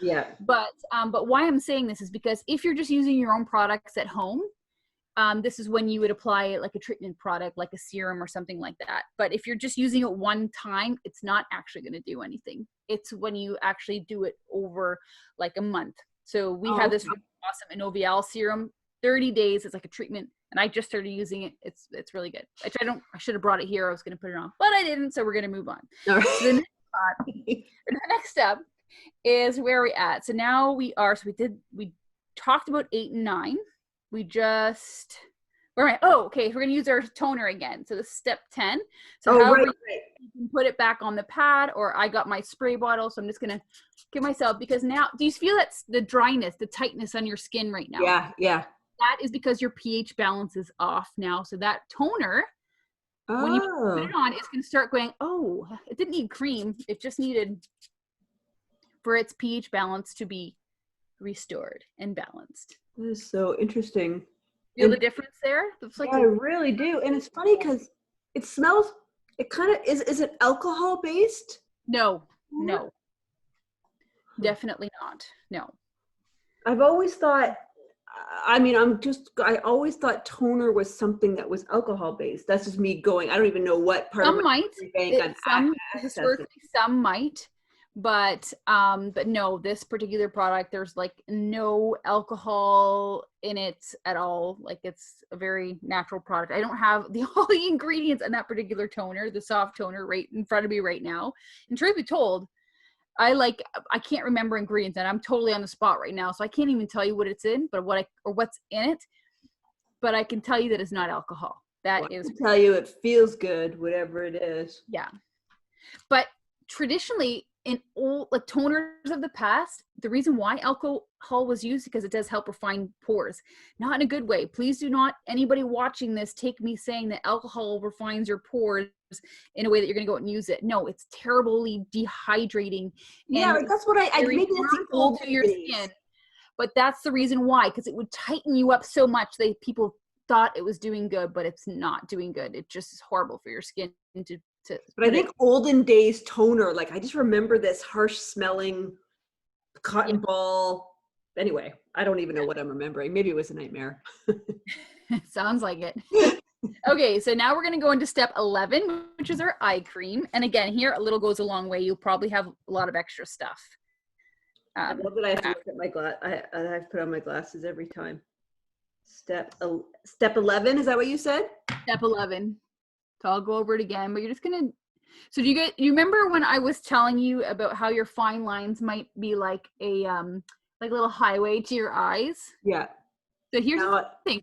Yeah. But why I'm saying this is because if you're just using your own products at home, this is when you would apply it like a treatment product, like a serum or something like that. But if you're just using it one time, it's not actually going to do anything. It's when you actually do it over like a month. So we have this really awesome Innovial serum, 30 days. It's like a treatment, and I just started using it. It's really good. I should have brought it here. I was going to put it on, but I didn't. So we're going to move on. All right. So the next step is where we're at. So now we talked about 8 and 9. We just, okay, we're going to use our toner again. So this is step 10. So you can put it back on the pad, or I got my spray bottle. So I'm just going to give myself, because now, do you feel that's the dryness, the tightness on your skin right now? Yeah. That is because your pH balance is off now. So that toner, when you put it on, it's going to start going, it didn't need cream. It just needed for its pH balance to be restored and balanced. That is so interesting. Feel the difference there? Like I really do. And it's funny because it smells, it kind of, is it alcohol based? No, definitely not. No. I've always thought, I always thought toner was something that was alcohol based. That's just me going, I don't even know what part some of might. Historically, some might. But no, this particular product, there's like no alcohol in it at all. Like it's a very natural product. I don't have all the ingredients in that particular toner, the soft toner, right in front of me right now. And truth be told, I can't remember ingredients, and I'm totally on the spot right now, so I can't even tell you what it's in, but what's in it. But I can tell you that it's not alcohol. I can tell you it feels good, whatever it is. Yeah, but traditionally, in old like toners of the past, the reason why alcohol was used because it does help refine pores. Not in a good way. Please do not, anybody watching this, take me saying that alcohol refines your pores in a way that you're going to go out and use it. No, it's terribly dehydrating. Yeah, like that's what I maybe that's the old to your skin. But that's the reason why, because it would tighten you up so much that people thought it was doing good, but it's not doing good. It just is horrible for your skin to But I think olden days toner, like I just remember this harsh smelling cotton ball. Anyway, I don't even know what I'm remembering. Maybe it was a nightmare. Sounds like it. Okay, so now we're going to go into step 11, which is our eye cream. And again, here a little goes a long way. You'll probably have a lot of extra stuff. I love that I have to look at my glass. I have to put on my glasses every time. Step 11, is that what you said? Step 11. So I'll go over it again, but you're just going to, so do you remember when I was telling you about how your fine lines might be like a little highway to your eyes? Yeah. So here's the thing.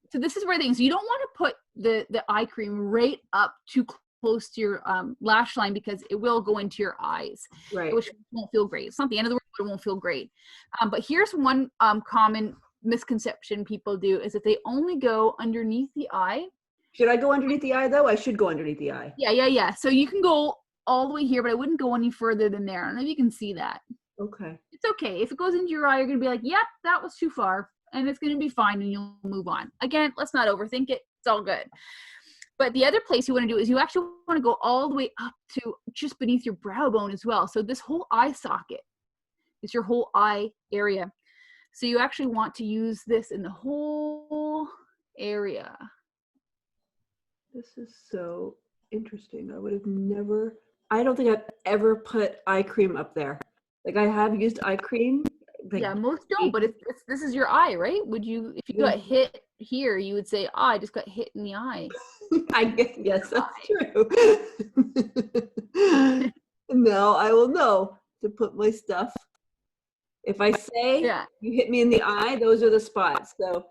So this is where things, you don't want to put the eye cream right up too close to your lash line because it will go into your eyes, right? Which won't feel great. It's not the end of the world, but it won't feel great. But here's one common misconception people do is that they only go underneath the eye. Should I go underneath the eye though? I should go underneath the eye. Yeah. So you can go all the way here, but I wouldn't go any further than there. I don't know if you can see that. Okay. It's okay. If it goes into your eye, you're going to be like, yep, that was too far. And it's going to be fine and you'll move on. Again, let's not overthink it. It's all good. But the other place you want to do is you actually want to go all the way up to just beneath your brow bone as well. So this whole eye socket is your whole eye area. So you actually want to use this in the whole area. This is so interesting. I would have never, I don't think I've ever put eye cream up there. Like I have used eye cream. Like, yeah, most don't, but this is your eye, right? Would you, if you got hit here, you would say, oh, I just got hit in the eye. I guess, yes, that's true. Now I will know to put my stuff. If I say you hit me in the eye, those are the spots. So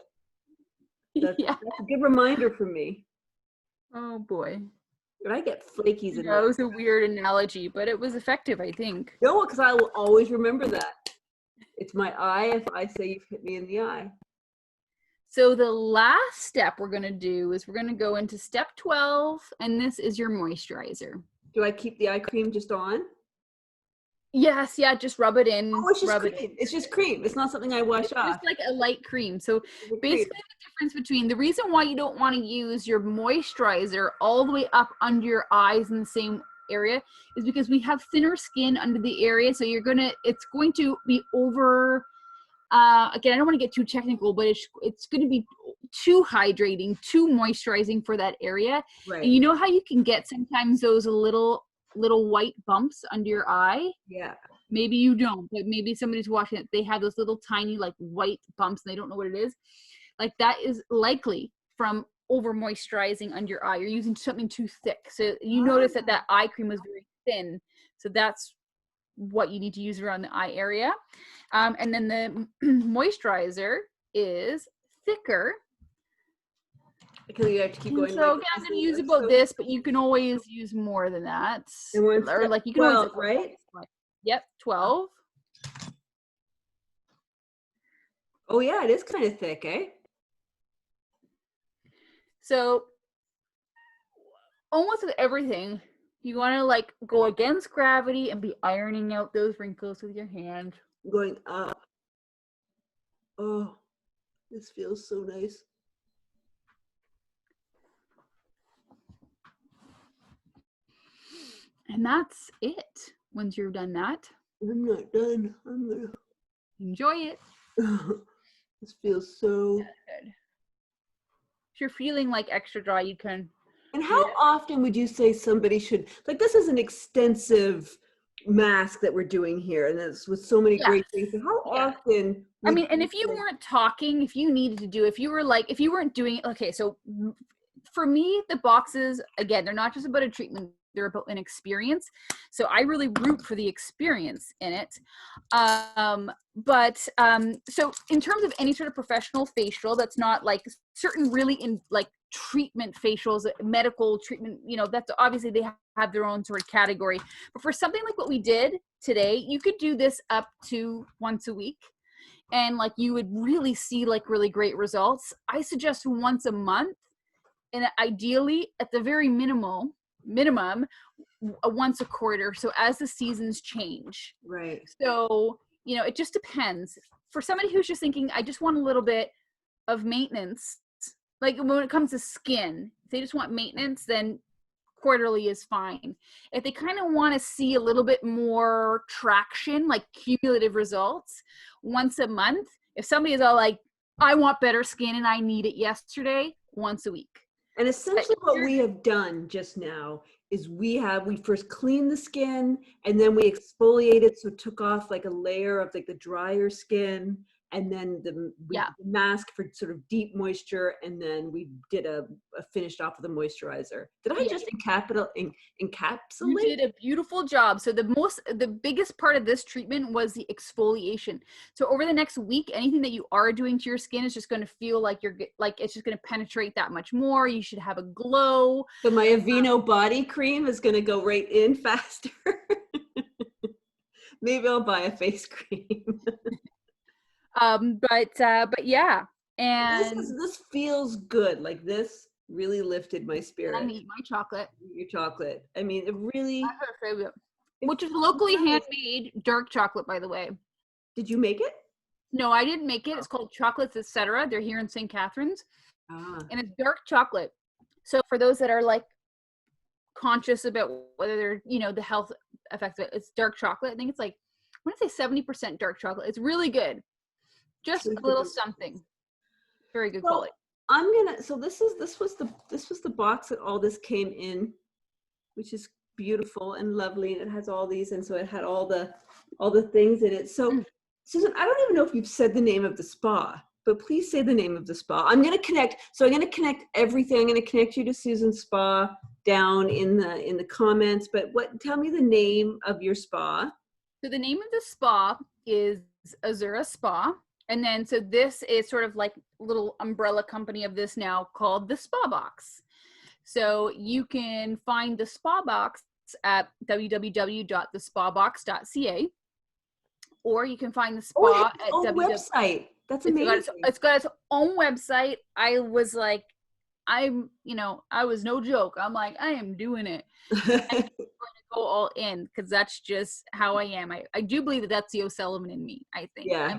that's a good reminder for me. Oh boy. But I get flakies in that was a weird analogy, but it was effective, I think. No, because I will always remember that. It's my eye if I say you've hit me in the eye. So the last step we're going to do is we're going to go into step 12, and this is your moisturizer. Do I keep the eye cream just on? Yes, yeah, just rub it in. Oh, it's just cream. It's just cream. It's not something I wash off. It's like a light cream. So basically the difference between, the reason why you don't want to use your moisturizer all the way up under your eyes in the same area is because we have thinner skin under the area. So it's going to be over, again, I don't want to get too technical, but it's going to be too hydrating, too moisturizing for that area. Right. And you know how you can get sometimes those little white bumps under your eye? Yeah. Maybe you don't, but maybe somebody's watching it. They have those little tiny like white bumps and they don't know what it is. Like that is likely from over moisturizing under your eye. You're using something too thick. So you notice that eye cream was very thin. So that's what you need to use around the eye area. And then the moisturizer is thicker. Because you have to keep going. So again, I'm going to use about this, but you can always use more than that. Or like you can 12, right? Yep, 12. Oh yeah, it is kind of thick, eh? So almost with everything, you want to like go against gravity and be ironing out those wrinkles with your hand. Going up. Oh, this feels so nice. And that's it. Once you're done that, I'm not done. I'm gonna enjoy it. This feels so good. If you're feeling like extra dry, you can. And how often would you say somebody should, like, this is an extensive mask that we're doing here, and it's with so many great things. So how often? I mean, and if you weren't talking, if you needed to do, if you weren't doing, okay, so for me, the boxes, again, they're not just about a treatment, they're about an experience. So I really root for the experience in it. So in terms of any sort of professional facial, that's not like certain really in like treatment facials, medical treatment, that's obviously they have their own sort of category. But for something like what we did today, you could do this up to once a week. And like you would really see like really great results. I suggest once a month, and ideally at the very minimum once a quarter. So as the seasons change. Right. So, it just depends. For somebody who's just thinking, I just want a little bit of maintenance, like when it comes to skin, if they just want maintenance, then quarterly is fine. If they kind of want to see a little bit more traction, like cumulative results, once a month. If somebody is all like, I want better skin and I need it yesterday, once a week. And essentially what we have done just now is we first cleaned the skin and then we exfoliated, so took off like a layer of like the drier skin, and then we mask for sort of deep moisture, and then we did a finished off with a moisturizer. Did I just encapsulate? You did a beautiful job. So the biggest part of this treatment was the exfoliation. So over the next week, anything that you are doing to your skin is just going to feel like it's just going to penetrate that much more. You should have a glow. So my Aveeno body cream is going to go right in faster. Maybe I'll buy a face cream. But yeah, and this feels good. Like this really lifted my spirit. I eat my chocolate. Your chocolate. I mean, it really. That's her favorite, which is locally handmade dark chocolate, by the way. Did you make it? No, I didn't make it. It's called Chocolates Etc. They're here in St. Catharines, and it's dark chocolate. So for those that are like conscious about whether they're, the health effects of it, it's dark chocolate. I think it's like, I want to say 70% dark chocolate. It's really good. Just a little something. Very good quality. So this was the box that all this came in, which is beautiful and lovely, and it has all these, and so it had all the things in it. So Susan, I don't even know if you've said the name of the spa, but please say the name of the spa. I'm going to connect everything. I'm going to connect you to Susan's spa down in the comments, but tell me the name of your spa. So the name of the spa is Azura Spa. And then, so this is sort of like a little umbrella company of this now called the Spa Box. So you can find the Spa Box at www.thespabox.ca, or you can find the spa at website. That's amazing. It's got its own website. I was like, I was no joke. I'm like, I am doing it. Go all in, because that's just how I am. I do believe that that's the O'Sullivan in me, I think. Yeah,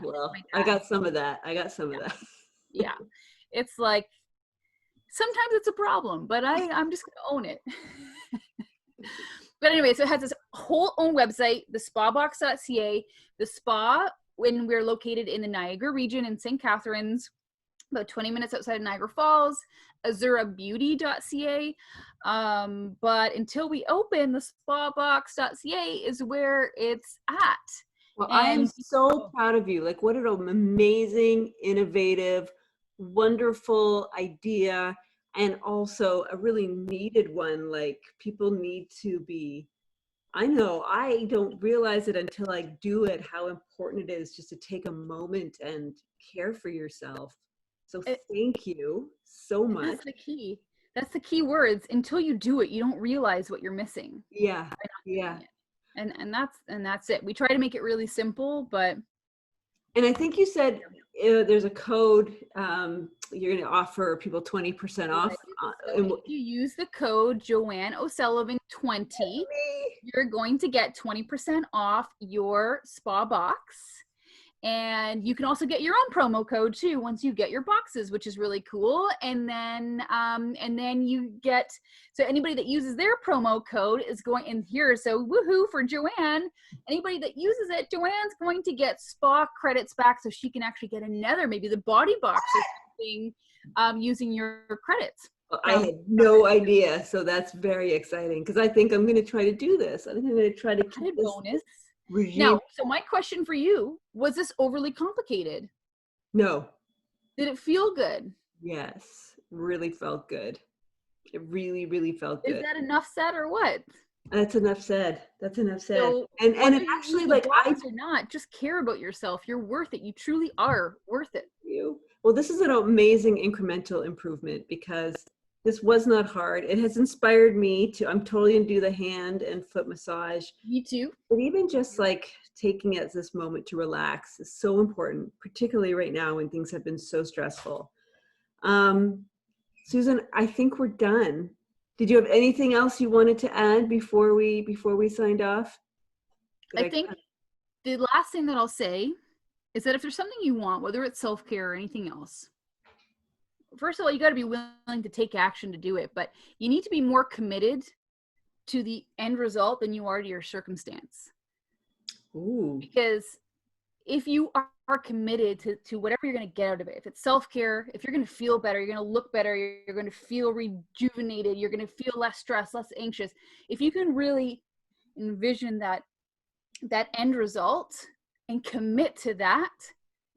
I got some of that. Yeah. It's like, sometimes it's a problem, but I'm just gonna own it. But anyway, so it has this whole own website, the spabox.ca. The spa, when we're located in the Niagara region in St. Catharines, about 20 minutes outside of Niagara Falls, azurabeauty.ca. But until we open, the spabox.ca is where it's at. Well, I am so proud of you. Like, what an amazing, innovative, wonderful idea, and also a really needed one. Like, people need to be, I know, I don't realize it until I do it, how important it is just to take a moment and care for yourself. So thank you so much. That's the key. That's the key words. Until you do it, you don't realize what you're missing. Yeah. And that's it. We try to make it really simple, but. And I think you said there's a code you're going to offer people 20% off. If you use the code Joanne O'Sullivan 20, you're going to get 20% off your spa box. And you can also get your own promo code too once you get your boxes, which is really cool. And then you get, so anybody that uses their promo code is going in here. So woohoo for Joanne. Anybody that uses it, Joanne's going to get spa credits back, so she can actually get another, maybe the body box or something, using your credits. I had no idea. So that's very exciting, because I think I'm going to try to do this. I think I'm going to try to keep this bonus. Regime. Now, so my question for you, was this overly complicated? No. Did it feel good? Yes, really felt good. It really, really felt good. Is that enough said or what? That's enough said. So and it actually, like, or not, just care about yourself. You're worth it. You truly are worth it. Well, this is an amazing incremental improvement, because this was not hard. It has inspired me I'm totally going to do the hand and foot massage. Me too. But even just like taking it as this moment to relax is so important, particularly right now when things have been so stressful. Susan, I think we're done. Did you have anything else you wanted to add before we signed off? I think the last thing that I'll say is that if there's something you want, whether it's self-care or anything else, first of all, you got to be willing to take action to do it, but you need to be more committed to the end result than you are to your circumstance. Ooh. Because if you are committed to whatever you're going to get out of it, if it's self-care, if you're going to feel better, you're going to look better, you're going to feel rejuvenated, you're going to feel less stressed, less anxious. If you can really envision that end result and commit to that,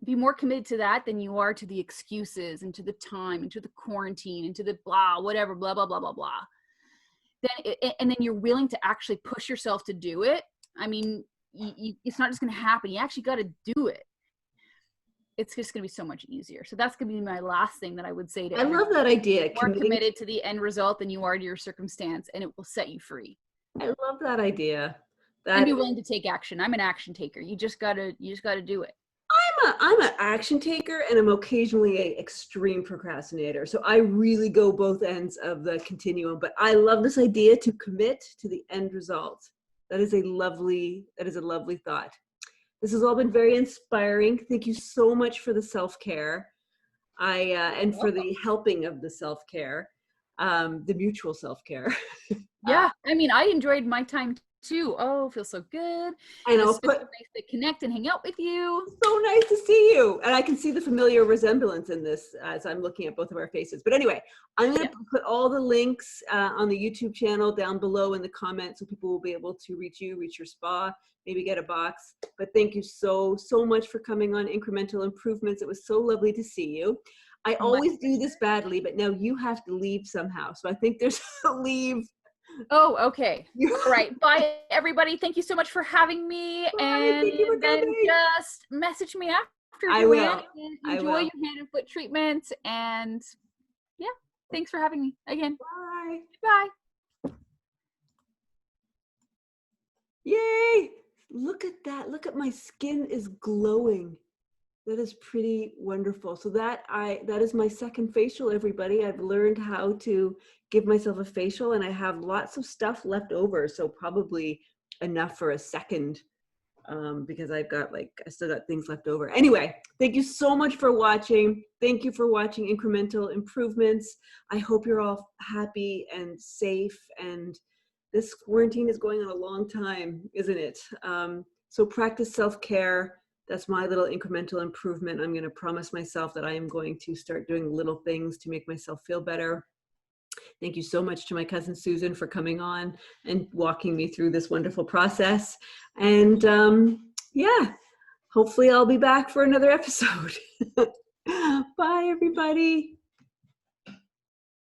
be more committed to that than you are to the excuses and to the time and to the quarantine and to the blah, whatever, blah, blah, blah, blah, blah. And then you're willing to actually push yourself to do it. I mean, it's not just going to happen. You actually got to do it. It's just going to be so much easier. So that's going to be my last thing that I would say to I love that idea. Be more committed to the end result than you are to your circumstance, and it will set you free. I love that idea. And be willing to take action. I'm an action taker. You just gotta do it. I'm an action taker, and I'm occasionally an extreme procrastinator. So I really go both ends of the continuum. But I love this idea to commit to the end result. That is a lovely thought. This has all been very inspiring. Thank you so much for the self-care, and for the helping of the self-care, the mutual self-care. Yeah, I mean, I enjoyed my time too. Oh, it feels so good. I know. It's nice to connect and hang out with you. So nice to see you. And I can see the familiar resemblance in this as I'm looking at both of our faces. But anyway, I'm going to put all the links on the YouTube channel down below in the comments so people will be able to reach you, reach your spa, maybe get a box. But thank you so much for coming on Incremental Improvements. It was so lovely to see you. I always do this badly, but now you have to leave somehow. So I think there's a leave. Oh, okay. All right. Bye, everybody. Thank you so much for having me. Bye, and then just message me after. I will. Enjoy your hand and foot treatment. And yeah, thanks for having me again. Bye. Bye. Yay. Look at that. Look at my skin is glowing. That is pretty wonderful. So that is my second facial, everybody. I've learned how to give myself a facial, and I have lots of stuff left over. So probably enough for a second, because I still got things left over. Anyway, thank you so much for watching. Thank you for watching Incremental Improvements. I hope you're all happy and safe, and this quarantine is going on a long time, isn't it? So practice self-care. That's my little incremental improvement. I'm going to promise myself that I am going to start doing little things to make myself feel better. Thank you so much to my cousin Susan for coming on and walking me through this wonderful process. And yeah, hopefully I'll be back for another episode. Bye, everybody.